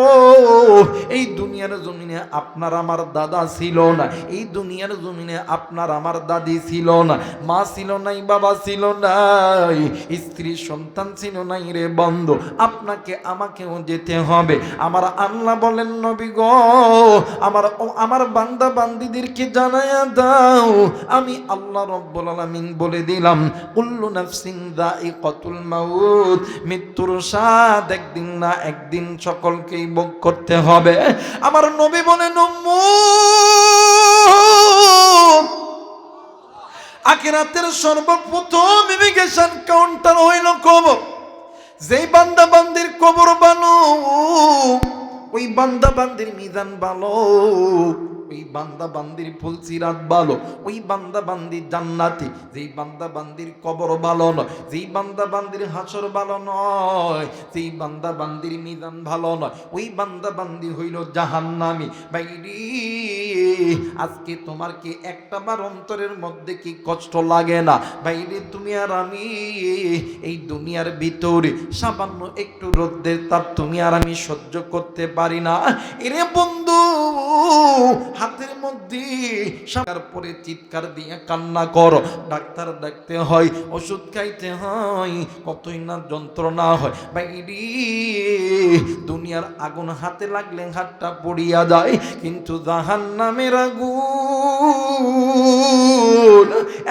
Speaker 1: এই দুনিয়ার জমিনে আপনার আমার দাদা ছিল না, এই দুনিয়ার জমিনে আপনার আমার দাদি ছিল না, মা ছিল নাই, বাবা ছিল নাই, স্ত্রী সন্তান ছিল নাই রে বন্ধু। আপনাকে আমাকেও যেতে হবে। আমার আল্লাহ বলেন, নবী গো আমার বান্দা বান্দিদেরকে জানায়া দাও, আমি আল্লাহ রব্বুল আলামিন বলে দিলাম, কুল্লু নাফসিন যায়িকাতুল মাউত, মৃত্যুর স্বাদ একদিন না একদিন সকলকেই ভোগ করতে হবে। আমার নবী বলেন, উম্মত আখিরাতের সর্বপ্রথম ইমিগ্রেশন কাউন্টার হইল কবর। যেই বান্দা বান্দির কবর ভালো, ওই বান্দা বান্দির মিজান ভালো, ওই বান্দা বান্দির ফুলসিরাত ভালো, ওই বান্দা বান্দি জান্নাতি। যেই বান্দা বান্দির কবর ভালো নয়, যেই বান্দা বান্দির হাসর ভালো নয়, যেই বান্দা বান্দির মিজান ভালো নয়, ওই বান্দা বান্দি হইল জাহান্নামী। বাইরি আজকে তোমার কি একটা বার অন্তরের মধ্যে কি কষ্ট লাগে না? বাইরে তুমি আর আমি এই দুনিয়ার ভিতরে সামান্য একটু রোদের তাপ তুমি আর আমি সহ্য করতে পারি না। এরে বন্ধু, হাতের মধ্যে সাকার পরে চিৎকার দিয়ে কান্না করো, ডাক্তার ডাকতে হয়, ওষুধ খাইতে হয়, কতই না যন্ত্রণা হয়। বাইরে দুনিয়ার আগুন হাতে লাগলে হাতটা পড়িয়া যায়, কিন্তু জাহান্নামের আগুন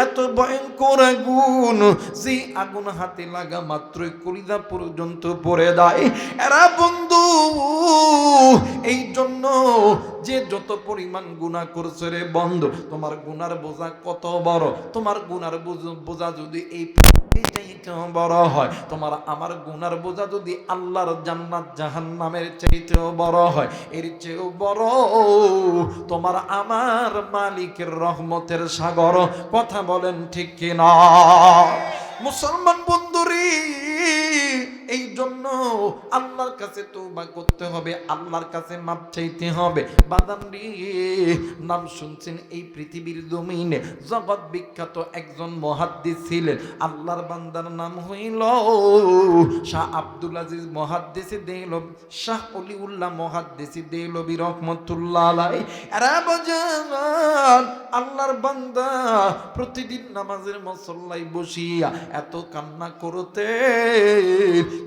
Speaker 1: এত ভয়ঙ্কর আগুন, যে আগুন হাতে লাগা মাত্রই কলিজা পর্যন্ত পড়ে যায়। এরা বন্ধু, এই জন্য যে যত পরিমাণ গুনাহ করছে রে বন্ধু, তোমার গুনার বোঝা কত বড়, তোমার গুনার বোঝা যদি এই বড় হয়, তোমার আমার গুনার বোঝা যদি আল্লাহর জান্নাত জাহান্নামের চাইতেও বড় হয়, এর চেয়েও বড় তোমার আমার মালিকের রহমতের সাগর। কথা বলেন ঠিক কিনা? মুসলমান বন্ধুরি, এই জন্য আল্লাহর কাছে তওবা করতে হবে, আল্লাহর কাছে মাপ চাইতে হবে। বাদানরি নাম শুনছেন এই পৃথিবীর জমিনে জগৎ বিখ্যাত একজন মুহাদ্দিস ছিলেন, আল্লাহর বান্দার নাম হইল শাহ আব্দুল আজিজ মুহাদ্দিসি দেহলভী, শাহ অলিউল্লাহ মুহাদ্দিসি দেহলভী রহমাতুল্লাহ আলাইহি। এরা বাজান আল্লাহর বান্দা প্রতিদিন নামাজের মুসল্লায় বসিয়া এত কান্না করতে,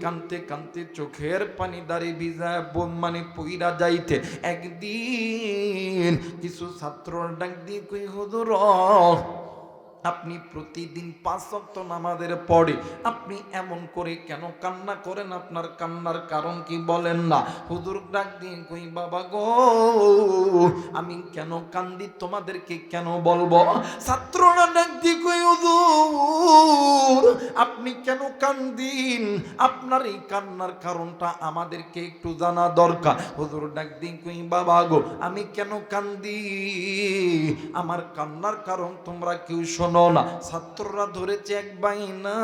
Speaker 1: কানতে কানতে চোখের পানি দাঁড়ি ভিজা মানে পইরা যাইতে। একদিন কিছু ছাত্র ডাক দিয়ে কই, হুজুর আপনি প্রতিদিন 5 ওয়াক্ত নামাজের পরে আপনি এমন করে কেন কান্না করেন? আপনার কান্নার কারণ কি বলেন না? হুজুর ডাক দিয়ে কই, বাবা গো আমি কেন কান্দি তোমাদেরকে কেন বলবো? ছাত্ররা ডাক দিয়ে কই, হুজুর আপনি কেন কান্দিন? আপনার এই কান্নার কারণটা আমাদেরকে একটু জানা দরকার। হুজুর ডাক দিয়ে কই, বাবা গো আমি কেন কান্দি, আমার কান্নার কারণ তোমরা কেউ শোনো না। ছাত্ররা ধরেছে এক বাইনা,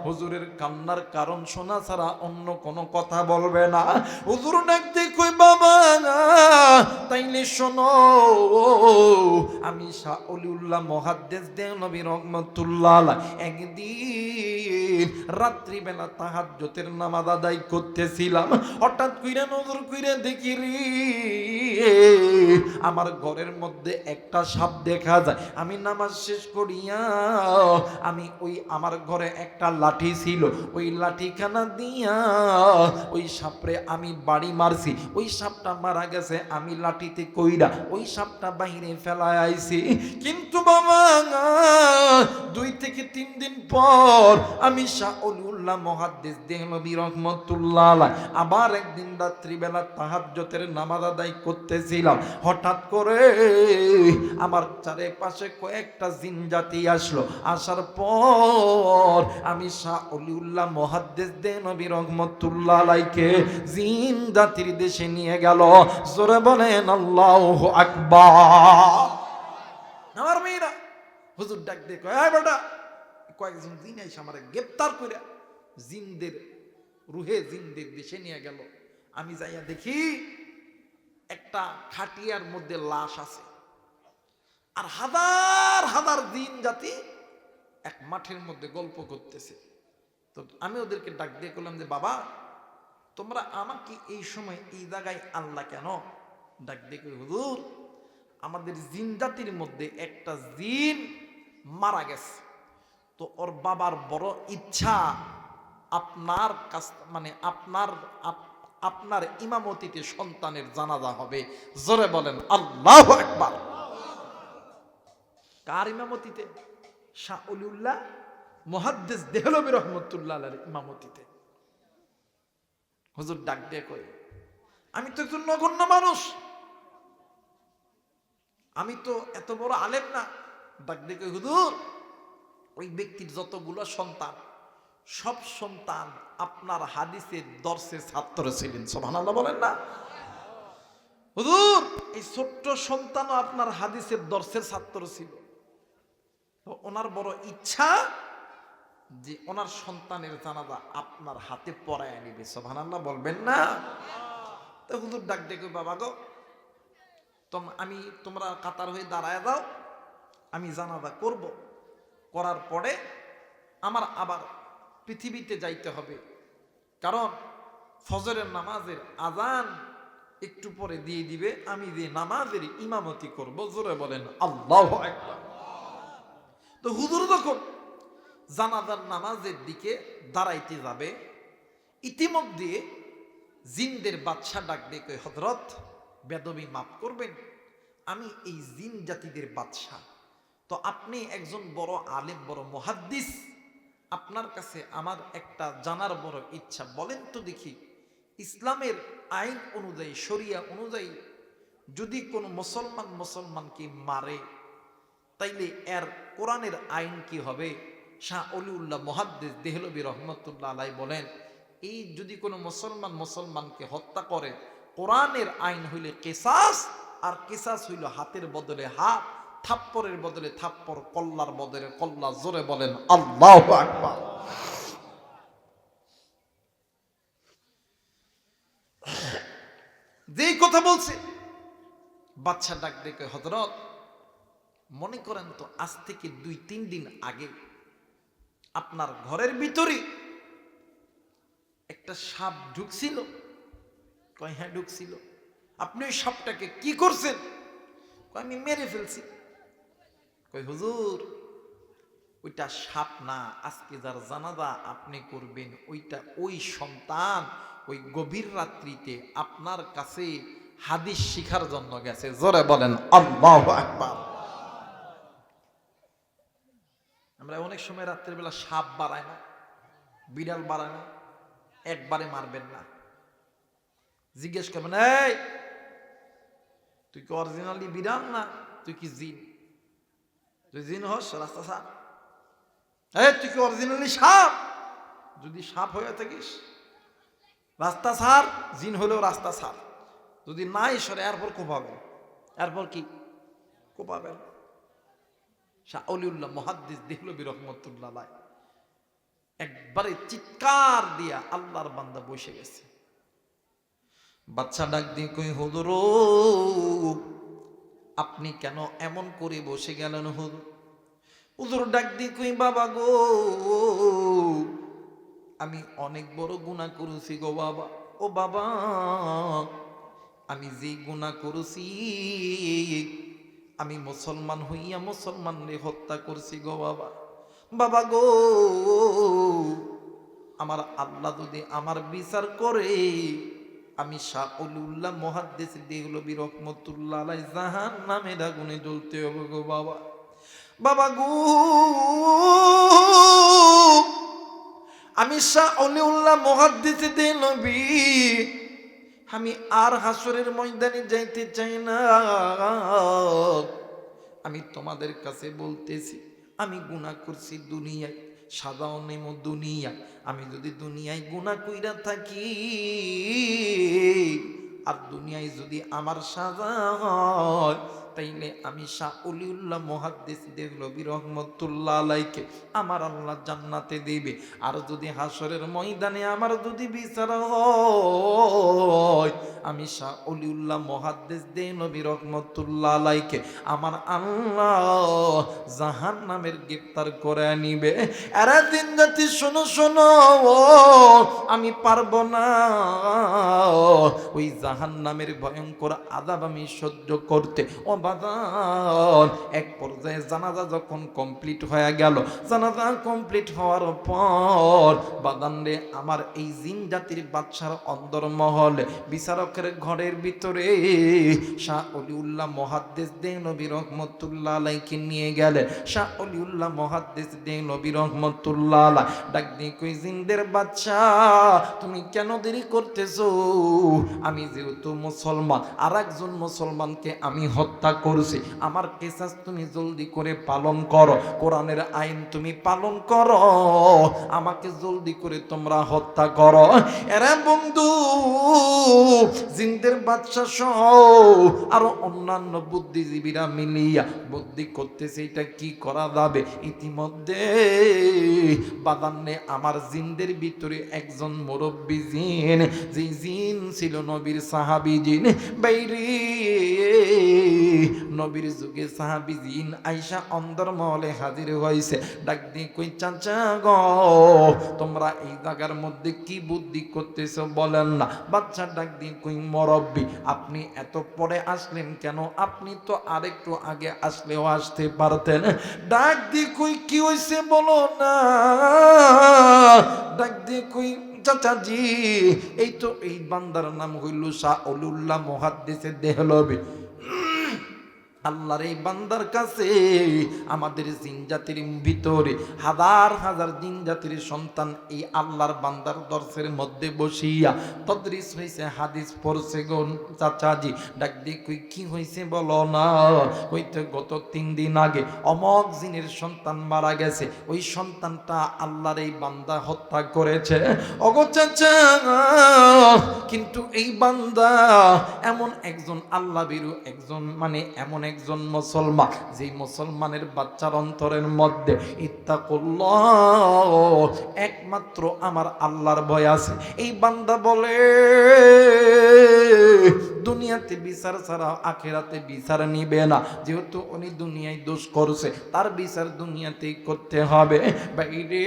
Speaker 1: হুজুরের কান্নার কারণ শোনা ছাড়া অন্য কোনো কথা বলবে না। হুজুর ডাকতে কই, বাবা তাইলে শোনো, আমি শাহ অলিউল্লাহ মুহাদ্দিস দেহলভী রহমাতুল্লাহ আলাইহি একদিন রাত্রিবেলা তাহাজ্জুদের নামাজ আদায় করতেছিলাম, হঠাৎ কইরা নজর কইরা দেখি রে আমার ঘরের মধ্যে একটা সাপ দেখা যায়। আমি নামাজ শেষ করিয়া আমি ওই আমার ঘরে একটা লাঠি ছিল, ওই লাঠিখানা দিয়া ওই সাপরে আমি বাড়ি মারছি, ওই সাপটা মারা গেছে, আমি লাঠিতে কইরা ওই সাপটা বাইরে ফেলায় আইছি। কিন্তু বাবা 2 থেকে 3 দিন পর আমি শাহ অলিউল্লাহ মুহাদ্দিস দেহলভী রহমাতুল্লাহ আলাইহি আবার একদিন রাত্রিবেলা তাহাজ্জুদের নামাজ আদায় করতেছিলাম, হঠাৎ করে আমার চারিপাশে কয়েকটা জিন জাতি আসলো। আসার পর আমি শাহ অলিউল্লাহ মুহাদ্দিস দেহলভী রহমাতুল্লাহ আলাইহিকে জিন জাতির দেশে নিয়ে গেল। জোরে বলেন আল্লাহু আকবার। আমার মেয়েরা হুজুর ডাক দিয়ে কয়, এই বেটা কয়েকজন জিন এসে আমারে গ্রেফতার করে জিনদের রুহে জিনদের দেশে নিয়ে গেল। আমি যাইয়া দেখি একটা খাটিয়ার মধ্যে লাশ আছে, আর হাজার হাজার জিন জাতি এক মাঠের মধ্যে গল্প করতেছে। তো আমি ওদেরকে ডাক দিয়ে বললাম যে বাবা তোমরা আমাকে এই সময় এই জায়গায় আনলা কেন? ডাক দিয়ে কই, হুজুর আমাদের জিন জাতির মধ্যে একটা জিন মারা গেছে, তো ওর বাবার বড় ইচ্ছা আপনার কাছ মানে আপনার ইমামতিতে সন্তানের জানাজা হবে। জোরে বলেন আল্লাহু আকবার। কার ইমামতিতে? শাহ অলিউল্লাহ মুহাদ্দিস দেহলভী রহমাতুল্লাহ আলাইহির ইমামতিতে। হুজুর ডাক দিয়ে কই, আমি তো একজন নগণ্য মানুষ, আমি তো এত বড় আলেম না। ডাক দিয়ে কই, হুজুর ওই ব্যক্তির যতগুলো সন্তান সব সন্তান আপনার হাদিসের দর্শে ছাত্র ছিলেন। সুবহানাল্লাহ বলেন না? হুজুর এই ছোট্ট সন্তানও আপনার হাদিসের দর্শের ছাত্র ছিল। তো ওনার বড় ইচ্ছা যে ওনার সন্তানের জানাজা আপনার হাতে পড়ায় নিবে। সুবহানাল্লাহ বলবেন না? তো হুজুর ডাক ডেকে, বাবা গো, তোমরা কাতার হয়ে দাঁড়ায় দাও, আমি জানাজা করব, করার পরে আমার আবার পৃথিবীতে যাইতে হবে, কারণ ফজরের নামাজের আজান একটু পরে দিয়ে দিবে, আমি যে নামাজের ইমামতি করব। জোরে বলেন আল্লাহু আকবার। তো হুজুর যখন জানাজার নামাজের দিকে দাঁড়াইতে যাবে, ইতিমধ্যে জিনদের বাদশা ডাক ডেকে, হযরত বেদবি মাফ করবেন, আমি এই জিন জাতিদের বাদশা, তো আপনি একজন বড় আলেম, বড় মুহাদ্দিস, আপনার কাছে আমার একটা জানার বড় ইচ্ছা। বলেন তো দেখি, ইসলামের আইন অনুযায়ী, শরিয়া অনুযায়ী যদি কোনো মুসলমানকে মারে, তাইলে এর কোরআনের আইন কি হবে? শাহ অলিউল্লাহ মুহাদ্দিস দেহলভী রহমতুল্লাহ আলাইহি বলেন, এই যদি কোনো মুসলমানকে হত্যা করে, কোরআনের আইন হইলে কিসাস, আর কিসাস হইল হাতের বদলে হাত, থাপ্পরের বদলে থাপ্পর, কল্লার বদলে কল্লা। জোরে বলেন আল্লাহু আকবার। যেই কথা বলছে, বাদশা ডাক ডেকে, হযরত মনে করেন তো আজ থেকে 2-3 দিন আগে আপনার ঘরের ভিতরে একটা সাপ ঢুকছিল। কয় হ্যাঁ ঢুকছিল। আপনি ওই সাপটাকে কি করছেন? কয় আমি মেরে ফেলছি। কয় হুজুর, ওইটা সাপ না, আজকে যার জানাজা আপনি করবেন, ওইটা ওই সন্তান ওই গভীর রাত্রিতে আপনার কাছে হাদিস শিখার জন্য গেছে। জোরে বলেন আল্লাহু আকবার। আমরা অনেক সময় রাত্রের বেলা সাপ বাড়ায় না, বিড়াল বাড়ায় না, একবারে মারবেন না, জিজ্ঞেস করবেন, এই তুই কি অরিজিনালি বিড়াল না তুই কি জিন? তুই জিন হস, রাস্তা সাপ। এই তুই কি অরিজিনালি সাপ? যদি সাপ হয়ে থাকিস রাস্তা সার, জিন হলেও রাস্তা সার। যদি নাই সরে, এরপর কোপাবেন। এরপর কি কোপাবেন? শাহ অলিউল্লাহ মুহাদ্দিস দেহলভী রহমতুল্লাহ আলাইহি একবারে চিৎকার দিয়া আল্লাহর বান্দা বসে গেছে। বাচ্চা ডাক দিয়ে কই, হুজুর আপনি কেন এমন করে বসে গেলেন? হুজুর ডাক দিয়ে কই, বাবা গো, আমি অনেক বড় গুনাহ করেছি গো বাবা। ও বাবা, আমি যে গুনাহ করেছি, আমি মুসলমান হইয়া মুসলমানরে হত্যা করছি গো বাবা। বাবা গো, আমার আল্লাহ যদি আমার বিচার করে, আমি শাহ অলিউল্লাহ মুহাদ্দিস দেহলভী রহমতুল্লাহ আলাইহি জাহান্নামের আগুনে জ্বলতে হবে গো বাবা। বাবা গো, আমি শাহ অলিউল্লাহ মুহাদ্দিস দেহলভী, আমি আর হাসরের ময়দানে যাইতে চাই না। আমি তোমাদের কাছে বলতেছি, আমি গুনাহ করছি দুনিয়ায়, সাজাও নেমো দুনিয়া। আমি যদি দুনিয়ায় গুনাহ কইরা থাকি, আর দুনিয়ায় যদি আমার সাজা হয়, তাইলে আমি শাহ অলিউল্লাহ মুহাদ্দিস দেহলভী রহমতুল্লাহ আলাইহিকে আমার আল্লাহ জান্নাতে দিবে। আর যদি হাসরের ময়দানে আমার যদি বিচার হয়, আমি শাহ অলিউল্লাহ মুহাদ্দিস দেহলভী রহমতুল্লাহ আলাইহিকে আমার আল্লাহ জাহান্নামের গ্রেফতার করে নিবে। এরা দিন জাতি শোনো শোনো, আমি পারবো না ওই জাহান্নামের ভয়ঙ্কর আযাব আমি সহ্য করতে। ও বাদান, এক পর্যায়ে জানাজা যখন কমপ্লিট হয়ে গেল, জানাজা কমপ্লিট হওয়ার পর বাদান রে, আমার এই জিন জাতির বাদশার অন্দরমহলে বিচারকের ঘরের ভিতরে শাহ অলিউল্লাহ মুহাদ্দিস দেহলভী রহমতুল্লাহ আলাইহিকে নিয়ে গেলে। শাহ অলিউল্লাহ মুহাদ্দিস দেহলভী রহমতুল্লাহ আলাইহি ডাক দিয়ে কই, জিনদের বাদশা তুমি কেন দেরি করতেছো? আমি যেহেতু মুসলমান, আর একজন মুসলমানকে আমি হত্যা করছি, আমার কেসাস তুমি জলদি করে পালন করো, কোরআনের আইন তুমি পালন করো, আমাকে জলদি করে তোমরা হত্যা করো। এরা বন্ধু জিন্দের বাদশা সহ আরো অন্যান্য বুদ্ধিজীবীরা মিলিয়া বুদ্ধি করতেছে এটা কি করা যাবে। ইতিমধ্যে বাদান্নে আমার জিনদের ভিতরে একজন মুরব্বী জিন, যে জিন ছিল নবীর সাহাবী জিন, বাইরে নবীর যুগে সাহাবী জিন আয়েশা অন্দরমহলে হাজির হয়েছে। ডাক দিয়ে কই চাচা গো, তোমরা এই জায়গার মধ্যে কি বুদ্ধি করতেছো বলেন না। বাচ্চা ডাক দিয়ে কই মুরব্বী, আপনি এত পরে আসলেন কেন? আপনি তো আরেকটু আগে আসলেও আসতে পারতেন। ডাক দিয়ে কই কি হইছে বলো না। ডাক দিয়ে কই চাচাজি, এই তো এই বান্দার নাম হইল শাহউল্লাহ মুহাদ্দিসে দেহলভী। আল্লাহর এই বান্দার কাছে আমাদের জিন জাতির ভিতরে হাজার হাজার জিন জাতির সন্তান এই আল্লাহর বান্দার দর্শের মধ্যে বসিয়া তদরিস হইছে, হাদিস পড়ছে গো চাচাজি। ডাক দিয়ে কই কি হইছে বলো না। হইতে গত 3 দিন আগে অমক জিনের সন্তান মারা গেছে, ওই সন্তানটা আল্লাহর এই বান্দা হত্যা করেছে। ওগো চাচা, কিন্তু এই বান্দা এমন একজন আল্লাহ বিরু একজন, মানে এমন একজন মুসলমান, যেই মুসলমানের বাচ্চার অন্তরের মধ্যে ইত্তাকুল্লাহ, একমাত্র আমার আল্লাহর ভয় আছে। এই বান্দা বলে দুনিয়াতে বিচার ছাড়া আখিরাতে বিচার নিবে না, যেহেতু উনি দুনিয়ায় দোষ করছে তার বিচার দুনিয়াতেই করতে হবে। বাইরে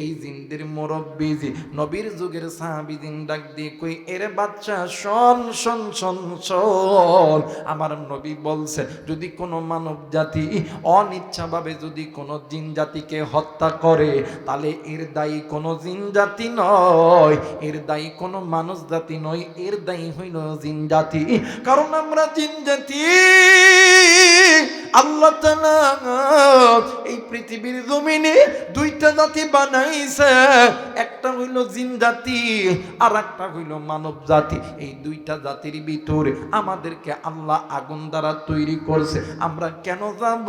Speaker 1: এই জিনদের মুরব্বী জি নবীর যুগের সাহাবী জিন ডাক দিয়ে কই এর বাচ্চা শোন শোন শোন শোন, আমার নবী বলছে যদি কোনো মানব জাতি অনিচ্ছাভাবে যদি কোনো জিন জাতিকে হত্যা করে, তাহলে এর দায়ী কোনো জিন জাতি নয়, এর দায়ী কোনো মানুষ জাতি নয়, এর দায়ী হইল জিন জাতি। কারণ আমরা জিন জাতি আল্লাহ তাআলা এই পৃথিবীর জমিনে 2টা জাতি বানাইছে, একটা হইল জিন জাতি আর একটা হইল মানব জাতি। এই 2টা জাতির ভিতরে আমাদেরকে আল্লাহ আগুন দ্বারা তৈরি করছে। আমরা কেন যাব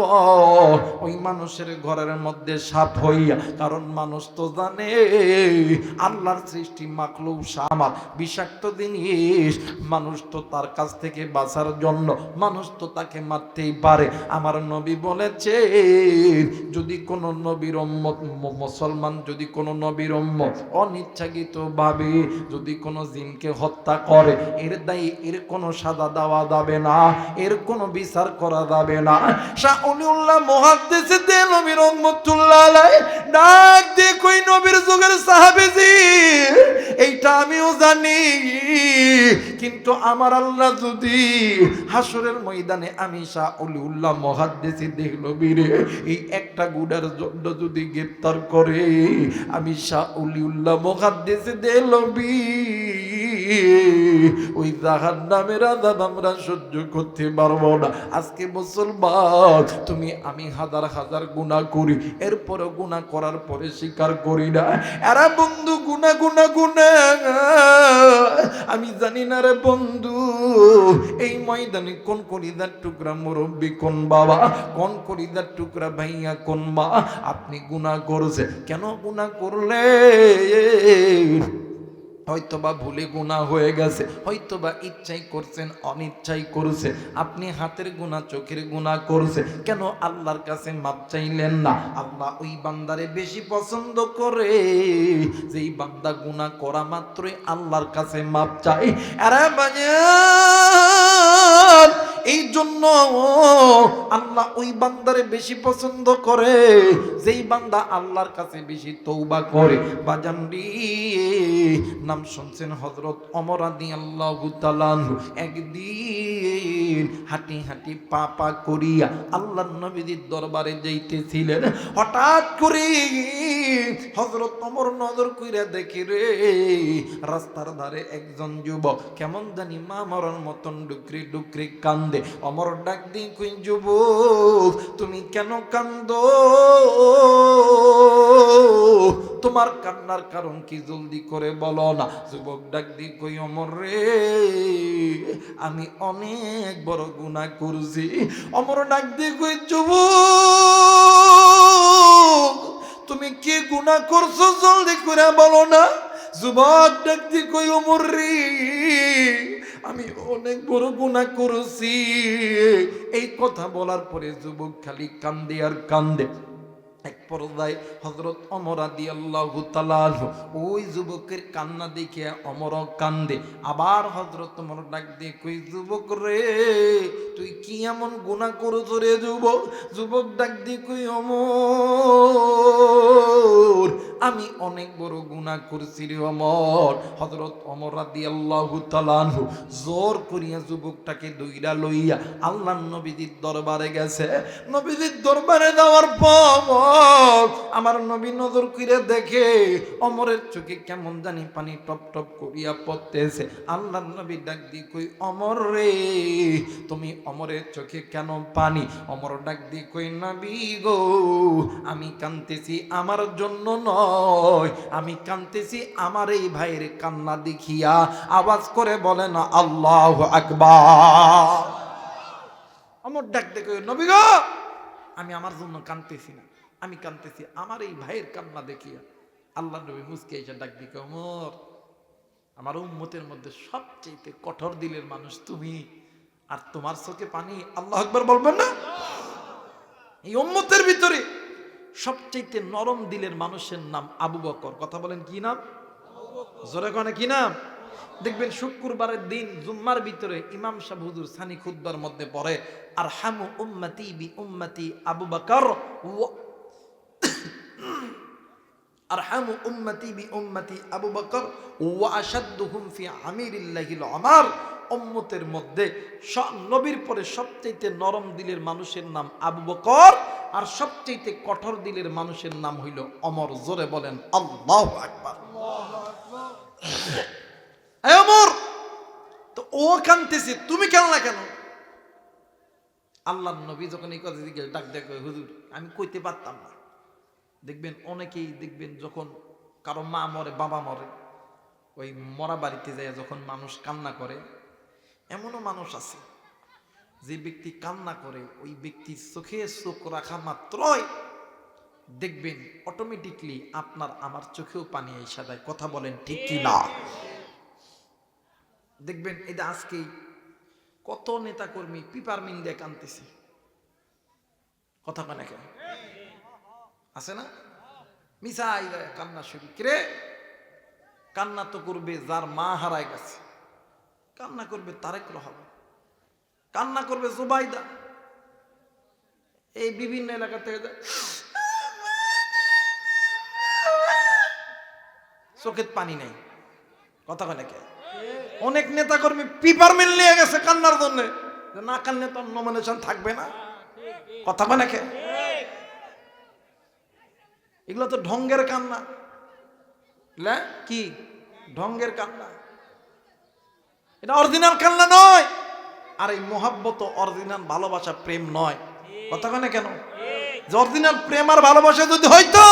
Speaker 1: ওই মানুষের ঘরের মধ্যে সাপ হইয়া? কারণ মানুষ তো জানে আল্লাহর সৃষ্টি মাখলুক সামার বিষাক্ত জিনিস, মানুষ তো তার কাছ থেকে বাঁচার জন্য মানুষ তো তাকে মারতেই পারে। আমার নবী বলেছে যদি কোনো নবীর উম্মত মুসলমান যদি কোনো নবীর উম্মত অনিচ্ছাকৃত ভাবে যদি কোনো জিনকে হত্যা করে, এর দায়ী এর কোনো সাজা দেওয়া যাবে না, এর কোনো বিচার করা যাবে না। শাহউল্লাহ মুহাদ্দিস দেহলভী রহমাতুল্লাহ আলাইহি ডাক দিয়ে কই নবীর যুগের সাহাবীজি এইটা আমিও জানি, কিন্তু আমার আল্লাহ যদি হাসরের ময়দানে আমি শাহউল্লাহ মুহাদ্দিস দেহলভীর এই একটা গুনার জন্য যদি গ্রেফতার করে, আমি শাহউল্লাহ মুহাদ্দিস দেহলভী ওই জাহান্নামের আযাব আমরা সহ্য করতে পারবো না। আজকে মুসলমান তুমি আমি হাজার হাজার গুনাহ করি, এরপরে গুনাহ করার পরে স্বীকার করি না। আরে বন্ধু গুনাহ গুনাহ গুনাহ, আমি জানি না রে বন্ধু এই ময়দানে কোন কলিজার টুকরা মুরব্বী, কোন বাবা, কোন কলিজার টুকরা ভাইয়া, কোন মা আপনি গুনাহ করছে। কেন গুনাহ করলে? হয়তোবা ভুলে গুনাহ হয়ে গেছে, হয়তোবা ইচ্ছাই করছেন অনিচ্ছাই করছে, আপনি হাতের গুনাহ চোখের গুনাহ করছে, কেন আল্লাহর কাছে মাপ চাইলেন না? আল্লাহ ওই বান্দারে বেশি পছন্দ করে যেই বান্দা গুনাহ করা মাত্রই আল্লাহর কাছে মাপ চায়। আরে বাজার এই জন্য আল্লাহ ওই বান্দারে বেশি পছন্দ করে যেই বান্দা আল্লাহর কাছে বেশি তওবা করে। বাজানরি নাম শুনছেন হযরত ওমর রাদিয়াল্লাহু তাআলা একদিন হাঁটি হাঁটি পা পা করিয়া আল্লাহর নবীর দরবারে যাইতেছিলেন। হঠাৎ করে হযরত ওমর নজর কইরা দেখে রে রাস্তার ধারে একজন যুবক কেমন জানি মা মরার মতন ডুকরি ডুকরি কান্দে। ওমর ডাক দিয়ে কই যুবক তুমি কেন কান্দো? তোমার কান্নার কারণ কি জলদি করে বলো না। যুবক ডাক দিয়ে কই ওমর রে আমি অনেক বড় বড় গুনাহ করছি। অমর ডাক দিয়ে কই, যুবক তুমি কি গুনাহ করছো জলদি করে বলো না। যুবক ডাক দিয়ে কই, ওমর রে আমি অনেক বড় গুনাহ করেছি। এই কথা বলার পরে যুবক খালি কান্দে আর কান্দে। এক পর্যায়ে হযরত ওমর রাদিয়াল্লাহু তাআলা ওই যুবকের কান্না দেখে ওমরও কান্দে। আবার হযরত ওমর ডাক দিয়ে কই, যুবক রে তুই কি এমন গুনাহ করেছ রে যুবক? যুবক ডাক দিয়ে কই, ওমর আমি অনেক বড় গুনাহ করছি রে ওমর। হযরত ওমর রাদিয়াল্লাহু তাআলা জোর করিয়া যুবকটাকে দইরা লইয়া আল্লাহর নবীজির দরবারে গেছে। নবীজির দরবারে যাওয়ার পর আমার নবী নজর কইরা দেখে ওমরের চোখে কেমন জানি পানি টপ টপ করিয়া পড়তেছে। আল্লাহর নবী ডাক দিয়ে কই, ওমর রে তুমি ওমরের চোখে কেন পানি? ওমর ডাক দিয়ে কই, নবী গো আমি কাঁদতেছি আমার জন্য নয়, আমি কাঁদতেছি আমার এই ভাইয়ের কান্না দেখিয়া। আওয়াজ করে বলে না আল্লাহু আকবার। ওমর ডাক দিয়ে কই, নবী গো আমি আমার জন্য কাঁদতেছি না, আমি কাঁদতেছি আমার এই ভাইয়ের কান্না দেখিয়া। আল্লাহ নবী মুসকে এসে ডাক দিকে, ওমর আমার উম্মতের মধ্যে সবচেয়ে কঠোর দিলের মানুষ তুমি, আর তোমার চোখে পানি? আল্লাহু আকবার বলবেন না? এই উম্মতের ভিতরে সবচেয়ে নরম দিলের মানুষের নাম আবু বকর। কথা বলেন কি নাম? জোরে কোনে কি নাম? দেখবেন শুক্রবারের দিন জুম্মার ভিতরে ইমাম সাহেব হুজুর সানি খুতবার মধ্যে পড়ে, আরহামু উম্মতি বি উম্মতি আবু বকর আরহামু উম্মতি বি উম্মতি আবু বকর ওয়া আশাদ্দুহুম ফি আমিরিল্লাহিল উমার। উম্মতের মধ্যে নবীর পরে সবচেয়ে নরম দিলের মানুষের নাম আবু বকর, আর সবচেয়ে কঠোর দিলের মানুষের নাম হইল ওমর। জোরে বলেন আল্লাহু আকবার। এই ওমর তো ও কাঁদতেছে, তুমি কান্না কেন? আল্লাহর নবী যখন এই কথা জিজ্ঞেস ডাক দেখ, হুজুর আমি কইতে পারতাম না। দেখবেন অনেকেই দেখবেন যখন কারো মা মরে বাবা মরে, ওই মরা বাড়িতে যায় যখন মানুষ কান্না করে, এমনও মানুষ আছে যে ব্যক্তি কান্না করে ওই ব্যক্তির চোখে চোখ রাখা মাত্রই দেখবেন অটোমেটিকলি আপনার আমার চোখেও পানি এসে যায়। কথা বলেন ঠিক কি না? দেখবেন এটা আজকে কত নেতা কর্মী পিপারমিন দিয়ে কাঁদতেছে। কথা মানে কেন আছে না? মিসাই কান্না শুরু করে। কান্না তো করবে যার মা হারায় গেছে, কান্না করবে তারেক রহমান, কান্না করবে জুবাইদা। এই বিভিন্ন এলাকা থেকে চোখের পানি নেই। কথা বলে কে? অনেক নেতা কর্মী পিপারমিল নিয়ে গেছে কান্নার জন্য, না কান্নে তো নমিনেশন থাকবে না। কথা বলে কে? এগুলো তো ঢঙ্গের কান্না। কি ঢঙ্গের কান্না? এটা অরিজিনাল কান্না নয়। আর এই মোহাব্বত অরিজিনাল ভালোবাসা প্রেম নয়। কথা বলে কেন? যে অরিজিনাল প্রেম আর ভালোবাসা যদি হইতো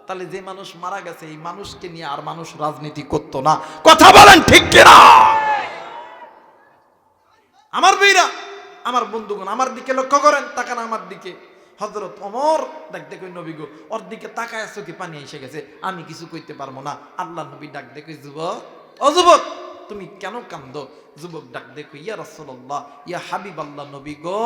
Speaker 1: তাহলে যে মানুষ মারা গেছে এই মানুষকে নিয়ে আর মানুষ রাজনীতি করতো না। কথা বলেন ঠিক কিনা? আমার বীরা, আমার বন্ধুগণ আমার দিকে লক্ষ্য করেন, তাকান আমার দিকে। হযরত ওমর ডাক দেখো, নবী গো ওর দিকে তাকায় চোখে পানি এসে গেছে, আমি কিছু কইতে পারবো না। আল্লাহ নবী ডাক দেখো, যুবক ও যুবক তুমি কেন কান্দো? যুবক ডাক দেখো, ইয়া রাসূলুল্লাহ ইয়া হাবিবাল্লাহ, নবী গো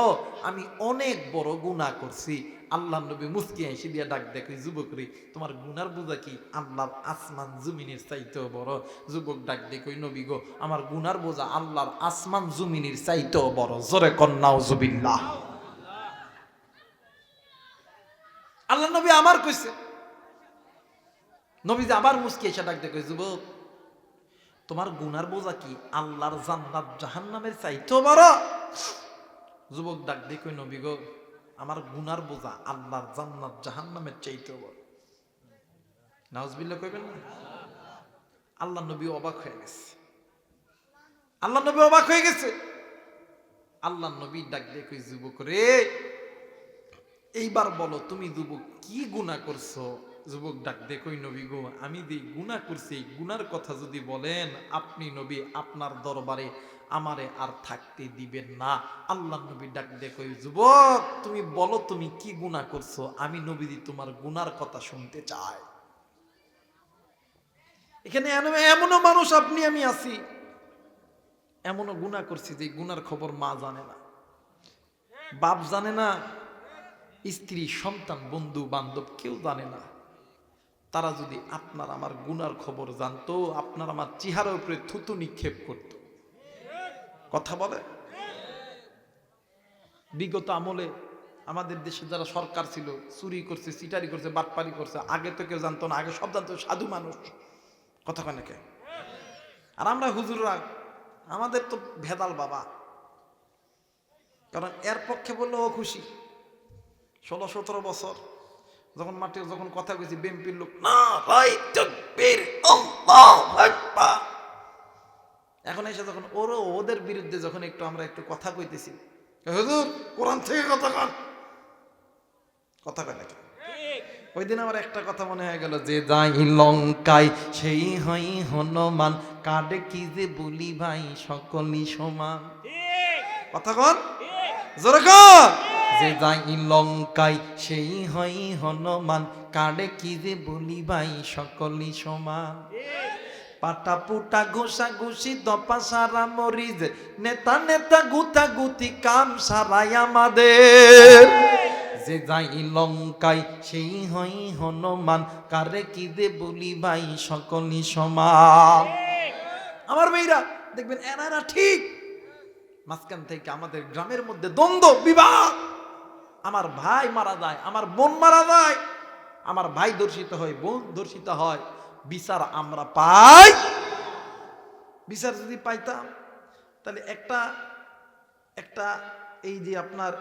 Speaker 1: আমি অনেক বড় গুনাহ করছি। আল্লাহ নবী মুস্কি হেসে দিয়া ডাক দেখো, যুবক রে তোমার গুনার বোঝা কি আল্লাহর আসমান জমিনের চাইতেও বড়? যুবক ডাক দেখো, নবী গো আমার গুনার বোঝা আল্লাহর আসমান জমিনের চাইতেও বড়। জোরে কন নাউজুবিল্লাহ। আল্লাহ নবী আমার কইছে। নবী যে আবার মুস্কি এসে ডাক দেখো, যুবক তোমার গুনার বোঝা কি আল্লাহর জান্নাত জাহান্নামের চাইতেও বড়? যুবক ডাক দেখো, নবী গো আমার গুনার বোঝা আল্লাহর জান্নাত জাহান্নামের চাইতেও বড়। নাউজুবিল্লাহ কইবেন না? আল্লাহ নবী অবাক হয়ে গেছে। আল্লাহ নবী অবাক হয়ে গেছে। আল্লাহ নবী ডাক দেখো, যুবক রে এইবার বলো তুমি যুবক কি গুনাহ করছো? যুবক ডাক দেখো, নবী গো আমি যে গুনাহ করছি এই গুনার কথা যদি বলেন আপনি নবী আপনার দরবারে আমারে আর থাকতে দিবেন না। আল্লাহ নবী ডাক দিয়ে কই, যুবক তুমি বলো তুমি কি গুনাহ করছো, আমি নবীজি তোমার গুনার কথা শুনতে চাই। এখানে এমনও মানুষ আপনি আমি আছি, এমনও গুনাহ করছি যে গুনার খবর মা জানে না, বাপ জানে না, স্ত্রী সন্তান বন্ধু বান্ধব কেউ জানে না। তারা যদি আপনার আমার গুনার খবর জানতো, আপনার আমার চেহারার উপরে থুতু নিক্ষেপ করত। কথা বলে। বিগত আমলে আমাদের দেশে যারা সরকার ছিল, চুরি করছে, চিটারি করছে, বাটপারি করছে, আগে তো কেউ জানতো না, আগে সব জানতো সাধু মানুষ। কথা কয় নাকি? আর আমরা হুজুররা আমাদের তো ভেদাল বাবা, কারণ এর পক্ষে বললে ও খুশি। 16-17 বছর যখন মাঠে যখন কথা কইছি, বিএনপির লোক না ভাই তাকবীর আল্লাহু আকবার, এখন এসে যখন ওদের বিরুদ্ধে যখন আমরা একটু কথা কইতেছি, হুজুর কোরআন থেকে কথা কন, কথা কয় নাকি? ওই দিন আমার একটা কথা মনে হয়ে গেল, যে যাই লঙ্কায় সেই হই হনুমান, কাঁদে কি যে বলি ভাই সকলই সমান। কথা কন, জোরে কন। যে যাই লঙ্কায় সেই হই হনুমান, কাঁদে কি যে বলি ভাই সকলই সমান। পাটা পুটা ঘোষা ঘুষি দপা সারা মরিজ, নেতা নেতা গুতা গুতি কাম সারাই আমাদের। যে যাই লঙ্কায় সেই হই হনুমান, কারে কি দে বলি ভাই সকলই সমান। আমার মেয়েরা দেখবেন এনারা ঠিক মাঝখান থেকে আমাদের গ্রামের মধ্যে দ্বন্দ্ব বিবাদ, আমার ভাই মারা যায়, আমার বোন মারা যায়, আমার ভাই ধর্ষিত হয়, বোন ধর্ষিত হয়, বিচার আমরা পাই। বিচার যদি পাইতাম তাহলে একটা এই যে আপনার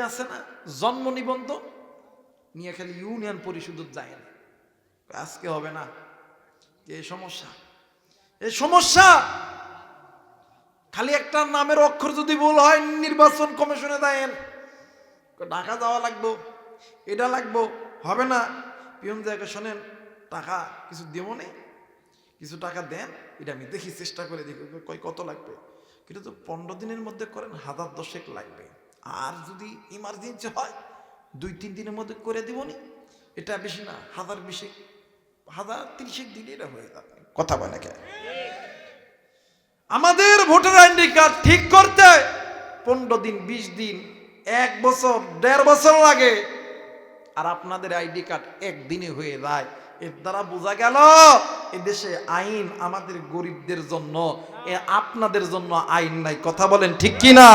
Speaker 1: আছে না জন্ম নিবন্ধন নিয়ে খালি ইউনিয়ন পরিষদ যায় না, আজকে হবে না। এই সমস্যা খালি একটা নামের অক্ষর যদি ভুল হয় নির্বাচন কমিশনে দেন, ঢাকা যাওয়া লাগবো, এটা লাগবো, হবে না। পিয়ন জায়গা শোনেন, টাকা কিছু দেবো নেই, কিছু টাকা দেন, এটা আমি দেখি চেষ্টা করে দেখি কত লাগবে। কিন্তু তো 15 দিনের মধ্যে করেন 1000-10 লাগবে, আর যদি ইমার্জেন্সি হয় 2-3 দিনের মধ্যে করে দিবনি, এটা বেশি না, 1030 দিনে এটা হয়ে যাবে। কথা বলে না কেন? আমাদের ভোটার আইডি কার্ড ঠিক করতে 15 দিন, 20 দিন, 1 বছর, 1.5 বছর লাগে, আর আপনাদের আইডি কার্ড একদিনে হয়ে যায়। এর দ্বারা বোঝা গেল এদেশে আইন আমাদের গরিবদের জন্য, আপনাদের জন্য আইন নাই। কথা বলেন ঠিক কিনা?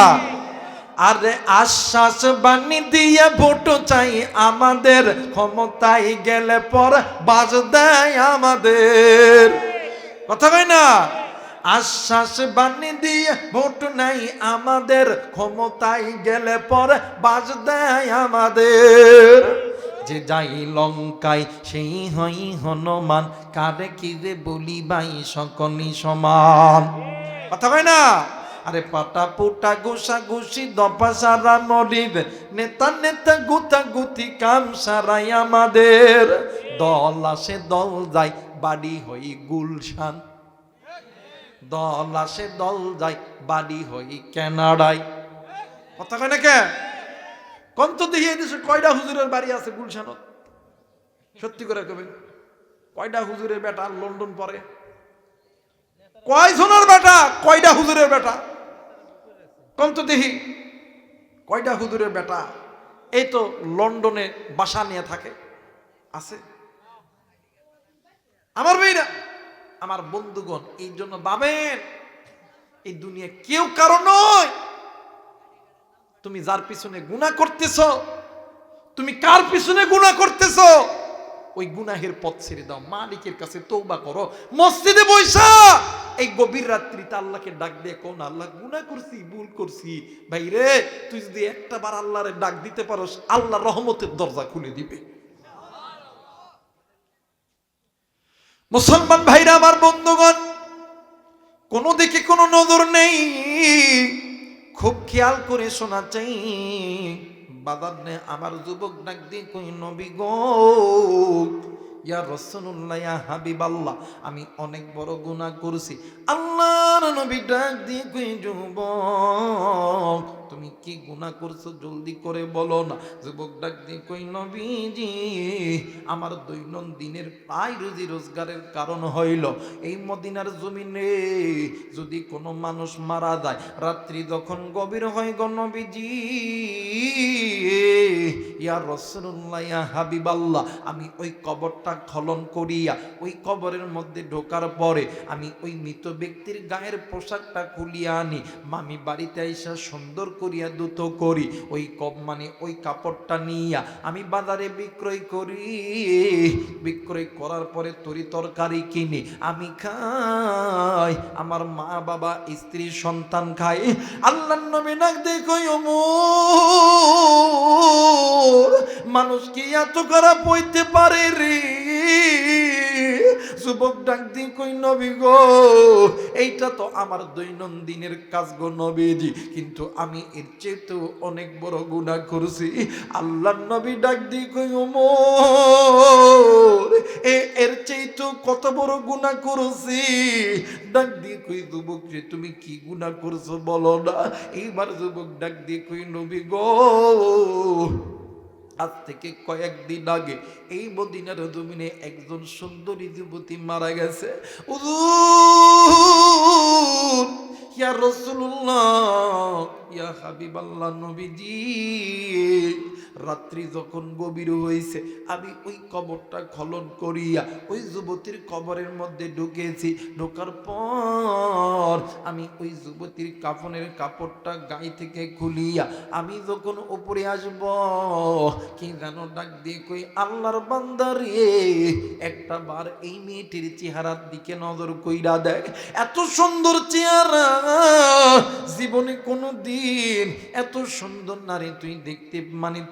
Speaker 1: আরে আশ্বাস বাণী দিয়ে ভোট চাই আমাদের, ক্ষমতায় গেলে পর বাজ দেয় আমাদের। কথা কয় না? আশ্বাস বাণী দিয়ে ভোট নাই আমাদের, ক্ষমতায় গেলে পর বাজ দেয় আমাদের। যে যাই লঙ্কায় সেই হই হনুমান, কারে কি রে বলি ভাই সকলই সমান। কথা কয় না? আরে পাটা পুটা ঘোষা ঘুষি দপা সারা মরিদ, নেতা নেতা গুতা গুতি কাম সারাই আমাদের। দল আসে দল যায় বাড়ি হই গুলশান, দল আসে দল যায় বাড়ি হই কানাডায়। কথা কয় না কে? কন্ত দেখি এই দেশে কয়টা হুজুরের বাড়ি আছে গুলশানত? সত্যি করে কবেন, কয়টা হুজুরের বেটা লন্ডন পড়ে? কয়জনের বেটা? কয়টা হুজুরের বেটা? কন্ত দেখি কয়টা হুজুরের বেটা এই তো লন্ডনে বাসা নিয়ে থাকে? আছে? আমার ভাইরা, আমার বন্ধুগণ, এই জন্য ভাবেন এই দুনিয়া কেউ কারো নয়। তুমি যার পিছনে গুনাহ করতেছ, তুমি কার পিছনে গুনাহ করতেছ, ওই গুনাহের পথ ছেড়ে দাও, মালিকের কাছে তওবা করো। মসজিদে বৈশা এই গভীর রাত্রিতে আল্লাহকে ডাক দিয়ে কোন আল্লাহ গুনাহ করছি, ভুল করছি। ভাই রে, তুই যদি একটা বার আল্লাহরে ডাক দিতে পারোস, আল্লাহ রহমতের দরজা খুলে দিবে। মুসলমান ভাইরা, আমার বন্ধুগণ, কোনো দিকে কোনো নজর নেই, খুব খেয়াল করে শোনা চাই। বাজার নে আমার যুবক ডাক দিয়ে কই, নবী গো, ইয়া রাসূলুল্লাহ, ইয়া হাবিবাল্লাহ, আমি অনেক বড় গুনাহ করছি। আল্লাহ আল্লাহর নবী ডাক দিয়ে কই, যুবক তুমি কি গুনাহ করছো জলদি করে বলো না। যুবক ডাক দিয়ে কই, নবীজি আমার দৈনন্দিনের প্রায় রুজি রোজগারের কারণ হইল এই মদিনার জমিনে যদি কোনো মানুষ মারা যায়, রাত্রি যখন গভীর হয় গো নবীজি, ইয়া রাসূলুল্লাহ ইয়া হাবিবাল্লাহ, আমি ওই কবরটা খনন করিয়া ওই কবরের মধ্যে ঢোকার পরে আমি ওই মৃত ব্যক্তির গায়ের পোশাকটা খুলিয়া আনি, আমি বাড়িতে আইসা সুন্দর করিয়া দুত করি, ওই ওই কাপড়টা নিয়া আমি বাজারে বিক্রয় করি, বিক্রয় করার পরে তরি তরকারি কিনি, আমি খাই, আমার মা বাবা স্ত্রী সন্তান খায়। আল্লাহর নবী ডাক দেখো, ওমর মানুষ কি এত খারাপ হইতে পারে রে? যুবক ডাক দিয়ে কই, নবী গো এইটা তো আমার দৈনন্দিনের কাজ গো নবীজি, কিন্তু আমি এর চেয়েও অনেক বড় গুনাহ করছি। আল্লাহর নবী ডাক দিয়ে কই, ওমর এর চেয়েও কত বড় গুনাহ করছি? ডাক দিয়ে কই, যুবক রে তুমি কি গুনাহ করছো বলো না। এইবার যুবক ডাক দিয়ে কই, নবী গো আজ থেকে কয়েকদিন আগে এই মদিনার জমিনে একজন সুন্দরী যুবতী মারা গেছে। হুজুর ইয়া রাসূলুল্লাহ ইয়া হাবিবাল্লাহ, নবীজি রাত্রি যখন গভীর হয়েছে আমি ওই কবরটা খনন করিয়া ওই যুবতীর কবরের মধ্যে ঢুকেছি, ঢোকার পর আমি ওই যুবতীর কাফনের কাপড়টা গায়ে থেকে খুলিয়া আমি যখন উপরে আসব, কি জানো ডাক দিয়ে কই, আল্লাহর বান্দা রে একটা বার এই মেয়েটির চেহারার দিকে নজর কইরা দেখ, এত সুন্দর চেহারা জীবনে কোনো দিন এত সুন্দর নারী তুই দেখতে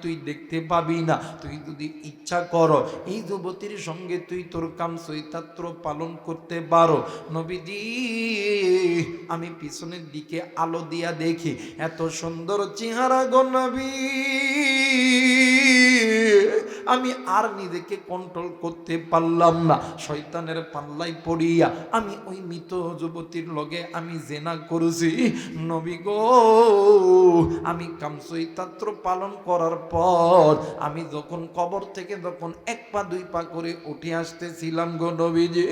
Speaker 1: তুই দেখতে পাবি না। তুই যদি ইচ্ছা করো এই যুবতীর সঙ্গে তুই তোর কাম চৈতাত্র পালন করতে পারো। নবীজি আমি পিছনের দিকে আলো দিয়া দেখি এত সুন্দর চেহারা গো নবী, আমি আর নিজেকে কন্ট্রোল করতে পারলাম না, শয়তানের পাল্লাই পড়িয়া আমি ওই মৃত যুবতীর লগে আমি জেনা করেছি। নবী গো আমি কামচৈতাত্র পালন করার পর আমি যখন কবর থেকে যখন এক পা দুই পা করে উঠে আসতেছিলাম গো নবীজি,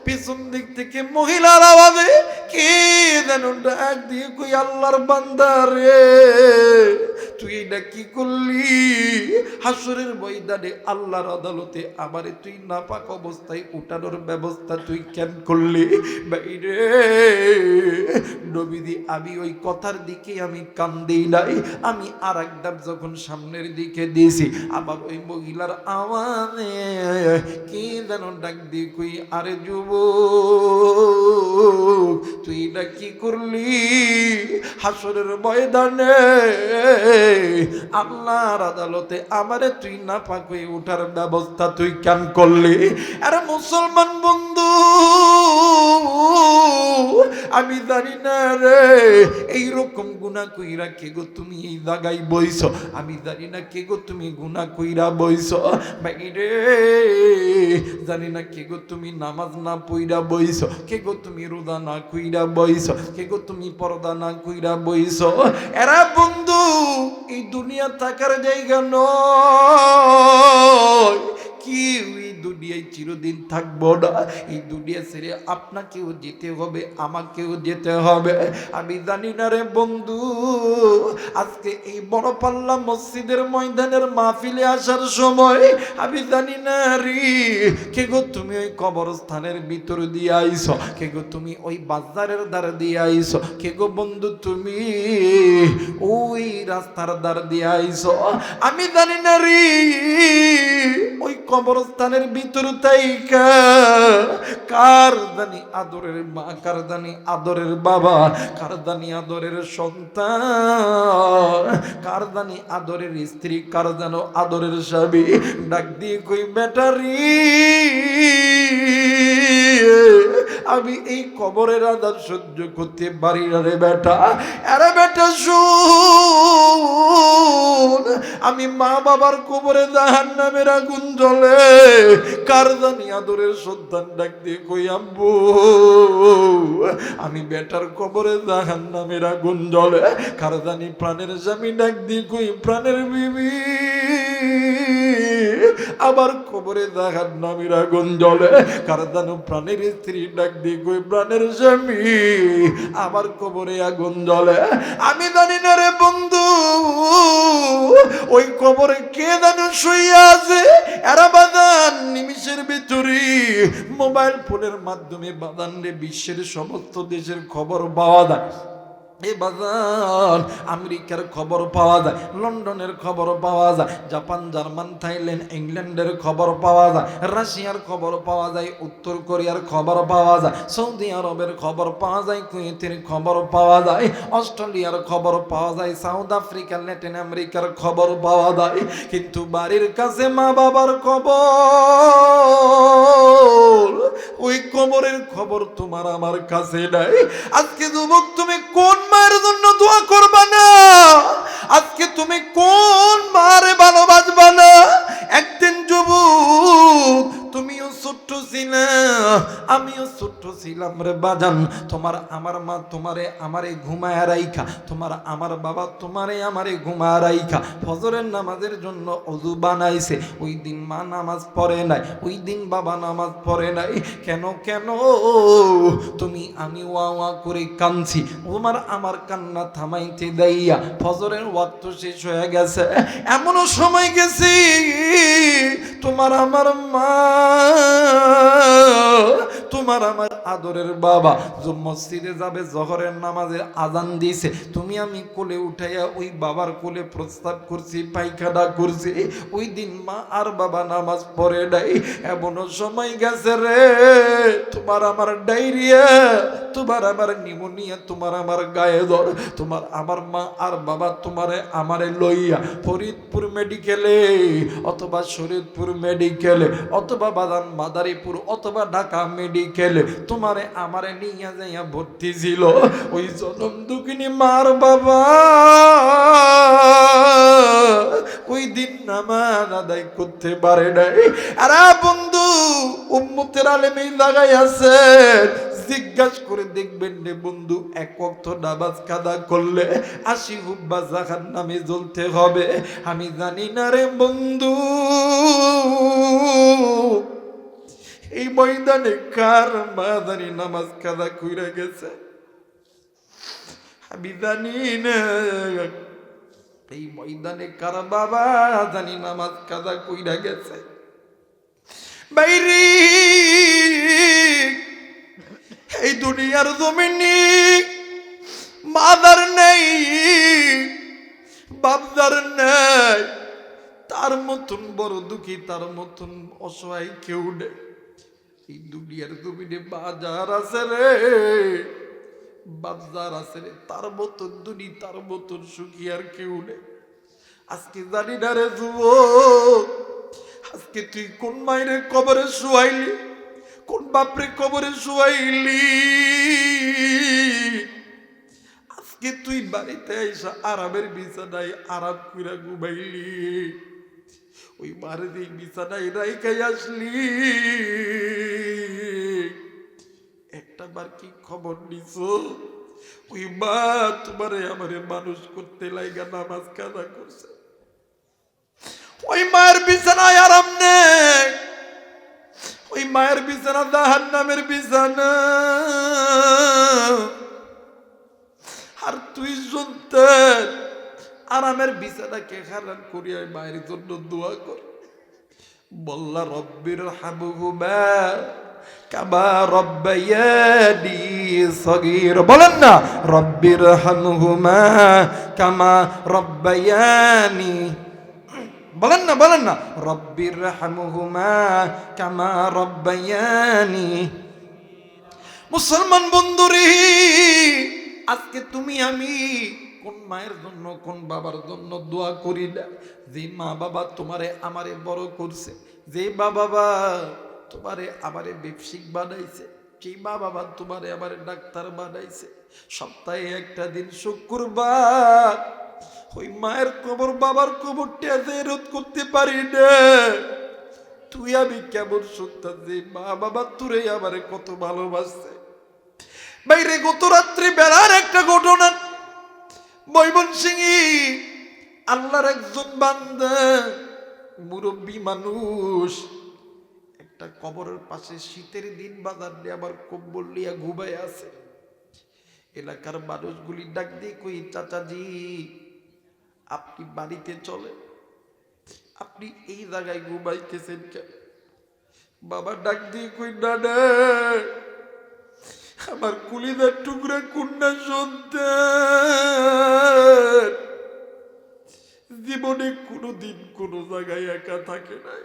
Speaker 1: পিছন দিক থেকে মহিলার আওয়াজে কে যেন ডাক দিয়ে কই, আল্লাহর বান্দা রে তুই এটা কি করলি? হাসরের ময়দানে আল্লাহর আদালতে আমারে তুই নাপাক অবস্থায় উঠানোর ব্যবস্থা তুই কেন করলি? বাইরে নবীজি আমি ওই কথার দিকে আমি কান দেই নাই, আমি আর একদম যখন সামনের দিকে দিয়েছি আবার ওই মহিলার আওয়াজে কে যেন ডাক দিয়ে কই, আরে যুবক তুই এটা কি করলি? হাসরের ময়দানে আল্লাহর আদালতে আমারে তুই নাপাক হয়ে ওঠার ব্যবস্থা তুই কেন করলি? আরে মুসলমান বন্ধু আমি জানি না রে এইরকম গুনাহ কইরা কে গো তুমি এই জায়গায় বইছ, আমি জানি না কে গো তুমি গুনাহ কইরা বইছ, বাইরে জানি না কে গো তুমি নামাজ না পইরা বইছ, কে গো তুমি রোজা না কইরা বইছ, কে গো তুমি পর্দা না কইরা বইছ। এরা বন্ধু এই দুনিয়া থাকার জায়গা নয়, কি এই দুনিয়ায় চিরদিন থাকবো না, এই দুনিয়া ছেড়ে আপনাকেও যেতে হবে আমাকেও যেতে হবে। আমি জানি না রে বন্ধু আজকে এই বড় পাল্লা মসজিদের ময়দানের মাহফিলে আসার সময় আমি জানি না রে কে গো তুমি ওই কবরস্থানের ভিতর দিয়ে আইছো, কে গো তুমি ওই বাজারের দ্বার দিয়ে আইছো, কে গো বন্ধু তুমি ওই রাস্তার দ্বার দিয়ে আইছো, আমি জানি না রে ওই কবরস্থানের ভিতর তাইকা কার জানি আদরের মা, কার জানি আদরের বাবা, কার জানি আদরের সন্তান, কার জানি আদরের স্ত্রী, কার যেন আদরের স্বামী ডাক দিয়ে কই, ব্যাটারি আমি এই কবরের আযাব সহ্য করতে পারি না রে বেটা। আরে বেটা শুন
Speaker 2: আমি মা বাবার কবরে জাহান্নামের আগুন জ্বলে, কার জানি আদরের সন্তান ডাক দিয়ে কই আব্বু আমি বেটার কবরে জাহান্নামের আগুন জ্বলে, কার জানি প্রাণের স্বামী ডাক দিয়ে কই প্রাণের বিবি আবার কবরে জাহান্নামের আগুন জ্বলে, কার জানি প্রাণের স্ত্রী ডাক দিয়ে কই প্রাণের স্বামী আবার কবরে আগুন জ্বলে। আমি জানি না রে বন্ধু ওই কবরে কে যেন শুইয়া আছে। এরা বাদান নিমিষের ভিতরে মোবাইল ফোনের মাধ্যমে বাদান রে বিশ্বের সমস্ত দেশের খবর পাওয়া যায়। এ বাজান আমেরিকার খবর পাওয়া যায়, লন্ডনের খবর পাওয়া যায়, জাপান, জার্মান, থাইল্যান্ড, ইংল্যান্ডের খবর পাওয়া যায়, রাশিয়ার খবর পাওয়া যায়, উত্তর কোরিয়ার খবর পাওয়া যায়, সৌদি আরবের খবর পাওয়া যায়, কুয়েতের খবর পাওয়া যায়, অস্ট্রেলিয়ার খবর পাওয়া যায়, সাউথ আফ্রিকা, ল্যাটিন আমেরিকার খবর পাওয়া যায়। কিন্তু বাড়ির কাছে মা বাবার কবর, ওই কবরের খবর তোমার আমার কাছে নাই। আজকে যুবক তুমি কোন মায়ের জন্য দোয়া করবা না? আজকে তুমি কোন মারে ভালোবাসবা না? একদিন যুবক তুমিও ছোট্ট ছিলে, আমিও ছোট্ট ছিলাম রে বাজান। তোমার আমার মা তোমারে আমারে ঘুমায় রাইখা, তোমার আমার বাবা তোমারে আমারে ঘুমায় রাইখা ফজরের নামাজের জন্য ওযু বানাইছে। ওই দিন মা নামাজ পড়ে নাই, ওই দিন বাবা নামাজ পড়ে নাই। কেন কেন তুমি আমি ওয়া ওয়া করে কাঁদছি, তোমার আমার কান্না থামাইতে দেইয়া ফজরের ওয়াক্ত শেষ হয়ে গেছে। এমনও সময় গেছি তোমার আমার মা, তোমার আমার আদরের বাবা মসজিদে যাবে, জোহরের নামাজে আজান দিয়েছে, তুমি আমি কোলে উঠাইয়া ওই বাবার কোলে প্রস্তাব করছি, পায়খানা করছি। ওই দিন মা আর বাবা নামাজ পড়ে নাই। এমনও সময় গেছে রে তোমার আমার ডায়রিয়া, তোমার আমার নিউমোনিয়া, তোমার আমার গায়ে জ্বর, তোমার আমার মা আর বাবা তোমারে আমারে লইয়া ফরিদপুর মেডিকেলে অথবা শরীয়তপুর মেডিকেলে অথবা বাদান মাদারীপুর অথবা ঢাকা মেডিকেলে তোমারে আমারে নিয়ে যাইয়া ভর্তি ছিল। ওই জনম দুঃখিনী মার বাবা ওই দিন নামাজ আদায় করতে পারে নাই। আরে বন্ধু উম্মতের আলেম এই জায়গায় আছে, জিজ্ঞাসা করে দেখবেন রে বন্ধু, এক ওয়াক্ত নামাজ কাদা করলে 80 হুব্বা জাহান্নামে জ্বলতে হবে। আমি জানি না রে বন্ধু এই ময়দানে কার মা জানি নামাজ কাদা কইরা গেছে, আমি জানি না এই ময়দানে কার বাবা জানি নামাজ কাদা কইরা গেছে। বাইরে এই দুনিয়ার জমিনে মাদার নেই, বাপদার নেই, তার মতন বড় দুঃখী, তার মতন অসহায় কেউ নেই। এই দুনিয়ার জমিনে বাজার আছে রে, বাজার আছে রে, তার মতন দুনি, তার মতন সুখী আর কেউ নেই। আজকে জানি না রে যুবক, আজকে তুই কোন মায়ের কবরে শুয়াইলি, কোন বাপরে কবরে শুয়াইলি। আজকে তুই বাড়িতে আইসা আরামের বিছানায় আরাম কইরা ঘুমাইলি, ওই বাড়িতে বিছানায় রাইখাই আসলি। একটা বার কি খবর নিছো? ওই মা তোমারে আমারে মানুষ করতে লাইগা নামাজ কাজা করছে, ওই মায়ের বিছানায় আরাম নেই, ওই মায়ের বিছানা জাহান্নামের বিছানা। আর তুই শুনতে আরামের বিছানাকে হারাম করিয়া মায়ের জন্য দোয়া কর, বল্লা রব্বির হামহুমা কামা রব্বায়ানি সগীর। বলেন না রব্বির হামহুমা কামা রব্বায়ানি, বলেন না বলেন না রব্বির হামহুমা কামা রব্বায়ানি। মুসলমান বন্ধুরে আজকে তুমি আমি কোন মায়ের জন্য কোন বাবার জন্য দোয়া করি না? যে মা বাবা তোমারে আমারে বড় করছে, যে বাবা তোমারে আমারে ব্যবসায়িক বানাইছে, সেই মা বাবা তোমারে আমারে ডাক্তার বানাইছে। সপ্তাহে একটা দিন শুক্রবার ওই মায়ের কবর বাবার কবরটা রোধ করতে পারি না। তুই আমি কেমন সন্তান যে মা বাবা তুরে আমারে কত ভালোবাসছে। বাইরে গত রাত্রে বেলার একটা ঘটনা, ময়মনসিংহে আল্লাহর একজন বান্দা মুরব্বী মানুষ একটা কবরের পাশে শীতের দিন বাজার দিয়ে আবার কম্বল লিয়া ঘুমায় আছে। এলাকার মানুষগুলি ডাক দিয়ে কই, চাচাজি আপনি বাড়িতে চলে, আপনি এই জায়গায় ঘুমাইতেছেন কেন? বাবা ডাক দিয়ে কই, না না, আমার কুলিদার টুকরা কন্যা সন্তান জীবনে কোনোদিন কোনো জায়গায় একা থাকে নাই।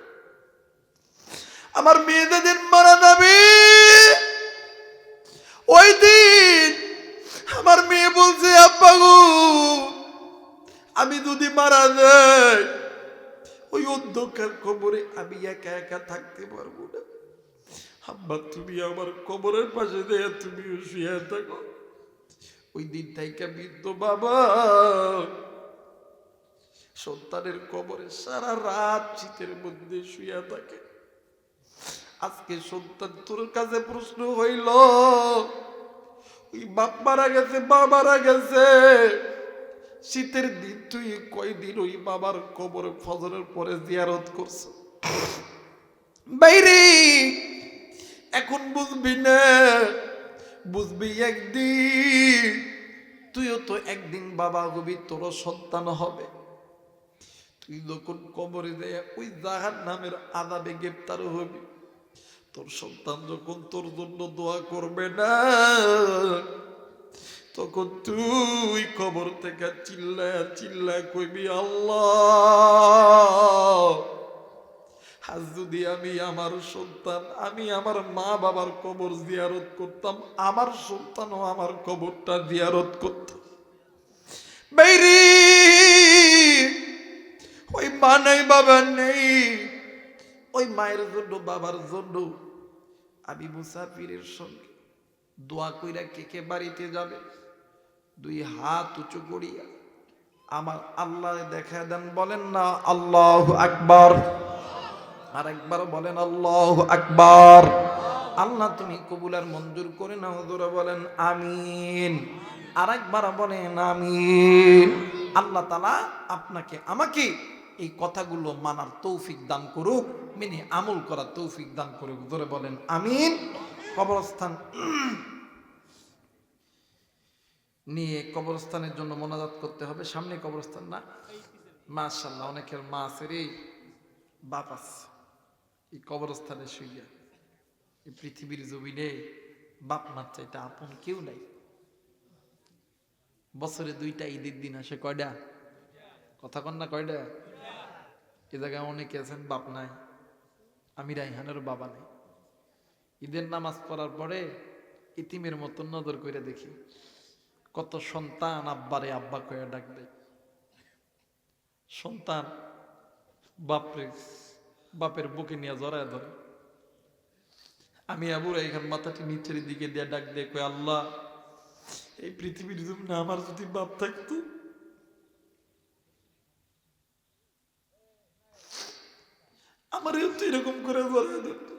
Speaker 2: আমার মেয়েদের মারা যাবে ওই দিন আমার মেয়ে বলছে, আব্বা গো আমি যদি মারা যাই ওই অন্ধকার কবরে আমি একা একা থাকতে পারবো না। আব্বা তুমি আমার কবরের পাশে দিয়ে তুমিও শুয়ে থাকো। ওই দিন থেকে বৃদ্ধ বাবা সন্তানের কবরে সারা রাত শীতের মধ্যে শুয়ে থাকে। আজকে সন্তান তোর কাছে প্রশ্ন হইল, ওই বাপ মারা গেছে, মা মারা গেছে, শীতের দিন তুই কয়দিন ওই বাবার কবরে ফজরের পরে জিয়ারত করছ? বাইরে এখন বুঝবি না, বুঝবি একদিন, তুইও তো একদিন বাবা হবি, তোর সন্তান হবে। তুই যখন কবরে যায় ওই জাহান্নামের আযাবে গ্রেফতার হবি, তোর সন্তান যখন তোর জন্য দোয়া করবে না, তখন তুই কবর থেকে চিল্লায় চিল্লায় কইবি, আল্লাহ আজ যদি আমি আমার সন্তান, আমি আমার মা বাবার কবর জিয়ারত করতাম, আমার সন্তানও আমার কবরটা জিয়ারত করত। বাইরে ওই মা নাই বাবা নেই, ওই মায়ের জন্য বাবার জন্য আমি মুসাফিরের সঙ্গে দোয়া কইরা কে কে বাড়িতে যাবে? দুই হাত উঁচু করিয়া আমার আল্লাহ দেখা দেন, বলেন না আল্লাহু আকবার। আর একবার বলেন আল্লাহু আকবার। আল্লাহ তুমি কবুল আর মঞ্জুর করে নাও, জোরে বলেন আমিন। আর একবার বলেন আমিন। আল্লাহ তাআলা আপনাকে আমাকে এই কথাগুলো মানার তৌফিক দান করুক, মেনে আমল করার তৌফিক দান করুক, জোরে বলেন আমিন। কবরস্থান নিয়ে কবরস্থানের জন্য মোনাজাত করতে হবে। সামনে কবরস্থান না, মাশাআল্লাহ অনেকের মা আছে রে, বাপ আছে এই কবরস্থানে শুইয়া। এই পৃথিবীর জমিনে বাপ মার চাইতে আপন কেউ নাই। বছরে দুইটা ঈদের দিন আসে, কয়টা? কথা কন না, কয়টা? এ জায়গায় অনেকে আছেন বাপ নাই। আমি রাইহানের বাবা নেই। ঈদের নামাজ পড়ার পরে ইতিমের মতন নজর করে দেখি কত সন্তান আব্বারে আব্বা কয়ে ডাক দেয়। সন্তান বাপরে বাপের বুকে নিয়ে জড়ায় ধরে। আমি আবুরা এখান মাথাটি নিচের দিকে দিয়ে ডাক দিয়ে কই, আল্লাহ এই পৃথিবীর জমিনে আমার যদি বাপ থাকতো, আমার তো এরকম করে জড়ায় ধরত।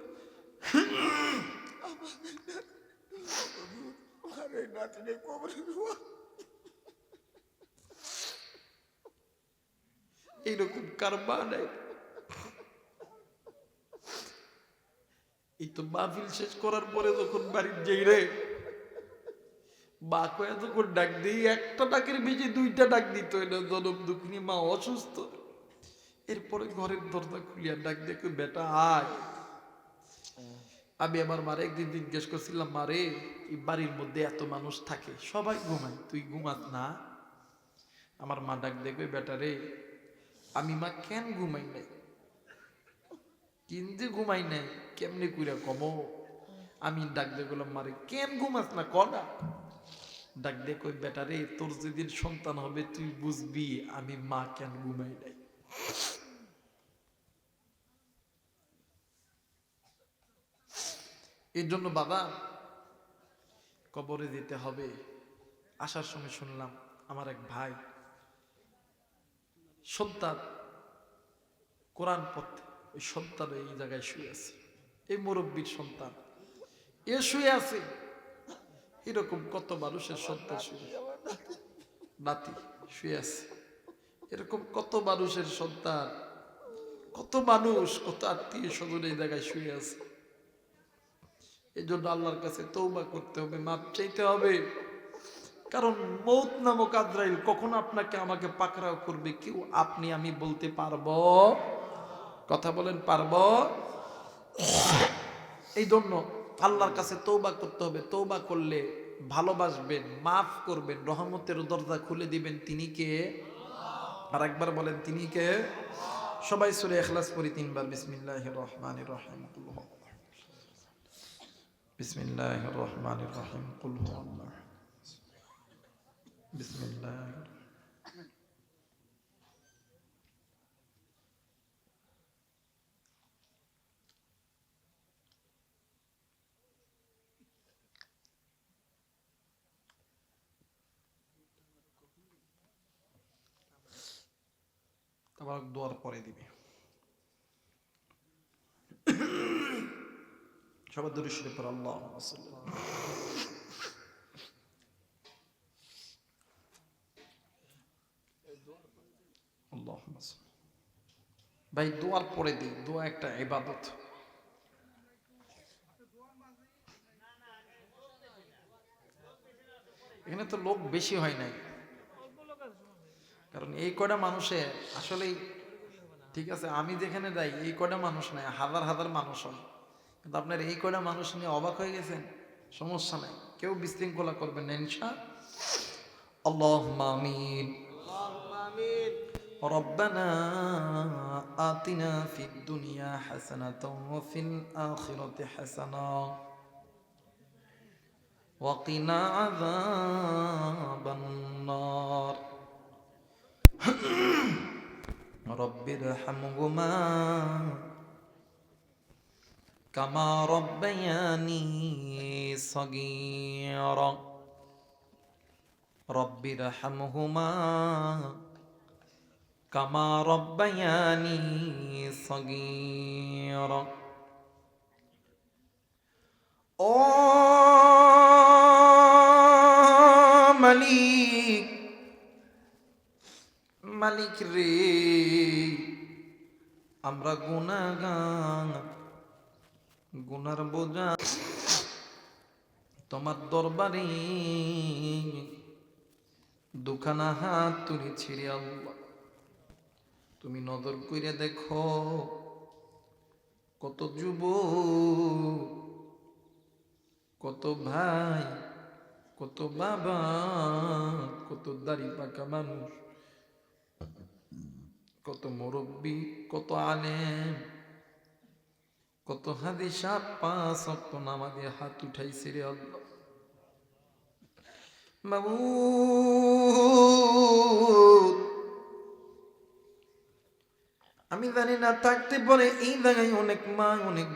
Speaker 2: এইরকম কারবা নাই। এই তো মাহফিল শেষ করার পরে যখন বাড়ির যাই রে, মা কয়ে যখন ডাক দিই, একটা ডাকের বেশি দুইটা ডাক দিত না, জনম দুঃখিনী মা অসুস্থ। এরপরে ঘরের দরজা খুলিয়া ডাক দেখো, বেটা আয়। আমি আমার মারে একদিন জিজ্ঞেস করছিলাম, মারে এই বাড়ির মধ্যে এত মানুষ থাকে, সবাই ঘুমায়, তুই ঘুমাস না? আমার মা ডাক দেখবে, বেটা রে আমি মা কেন ঘুমাই নাই, কিন্তু ঘুমাই নাই কেমনে কইরা কমো? আমি ডাক দিয়ে বললাম, মারে কেন ঘুমাস না কনা? ডাক দিয়ে কই, বেটা রে তোর যেদিন সন্তান হবে তুই বুঝবি আমি মা কেন ঘুমাই নাই। এর জন্য বাবা কবরে যেতে হবে। আসার সময় শুনলাম আমার এক ভাই সন্তান কোরআন পড়তে, ওই সন্তান এই জায়গায় শুয়ে আছে, এই মুরব্বীর সন্তান এ শুয়ে আছে। এরকম কত মানুষের সন্তান শুয়ে, নাতি শুয়ে আছে, এরকম কত মানুষের সন্তান, কত মানুষ, কত আত্মীয় স্বজন এই জায়গায় শুয়ে আছে। এই জন্য আল্লাহর কাছে তওবা করতে হবে, মাপ চাইতে হবে। কারণ মৌত নামক আজরাইল কখন আপনাকে আমাকে পাকড়াও করবে কেউ আপনি আমি বলতে পারবো? কথা বলেন, পারবো? এই জন্য আল্লাহর কাছে তওবা করতে হবে। তওবা করলে ভালোবাসবেন, মাফ করবেন, রহমতের দরজা খুলে দিবেন। তিনি কে? আর একবার বলেন, তিনি কে? সবাই সূরা ইখলাস পড়ি 3 বার। বিসমিল্লাহির রহমানির রহিম, কুল হুয়াল্লাহ। বিসমিল্লাহির রহমানির রহিম, কুল হুয়াল্লাহ। বিসমিল্লাহ। তারপর দোয়ার পরে দিবে। সবাই দরুদ শরীফ পড়ো, আল্লাহুম্মা সাল্লি। আল্লাহুম্মা সাল্লি। ভাই দোয়ার পরে দিই, দোয়া একটা ইবাদত। এখানে তো লোক বেশি হয় নাই, কারণ এই কয়টা মানুষে আসলেই ঠিক আছে। আমি যেখানে যাই এই কয়টা মানুষ নাই, হাজার হাজার মানুষ হয়, কিন্তু আপনার এই কয়টা মানুষ নিয়ে অবাক হয়ে গেছেন। সমস্যা নাই, কেউ বিশৃঙ্খলা করবেন না ইনশাআল্লাহ। আল্লাহুম্মা আমিন। ربنا آتنا في الدنيا حسنة وفي الآخرة حسنة وقنا عذاب النار رب ارحمهما كما ربياني صغيرا رب ارحمهما كما ربياني صغيرا ও মালিক, মালিক রে, আমরা গুনাহগার, গুনার বোঝা তোমার দরবারে দুখানা হাত তুলেছি রে আল্লাহ। তুমি নজর কইরা দেখো, কত যুবক, কত ভাই, কত বাবা, কত দাড়ি পাকা মানুষ, কত মুরব্বী, কত আলেম, কত হাদিস 5 ওয়াক্ত নামাজে হাত উঠাইছে রে আল্লাহ। মাবুদ, আমি জানি না থাকতে পারে এই জায়গায় অনেক মা, অনেক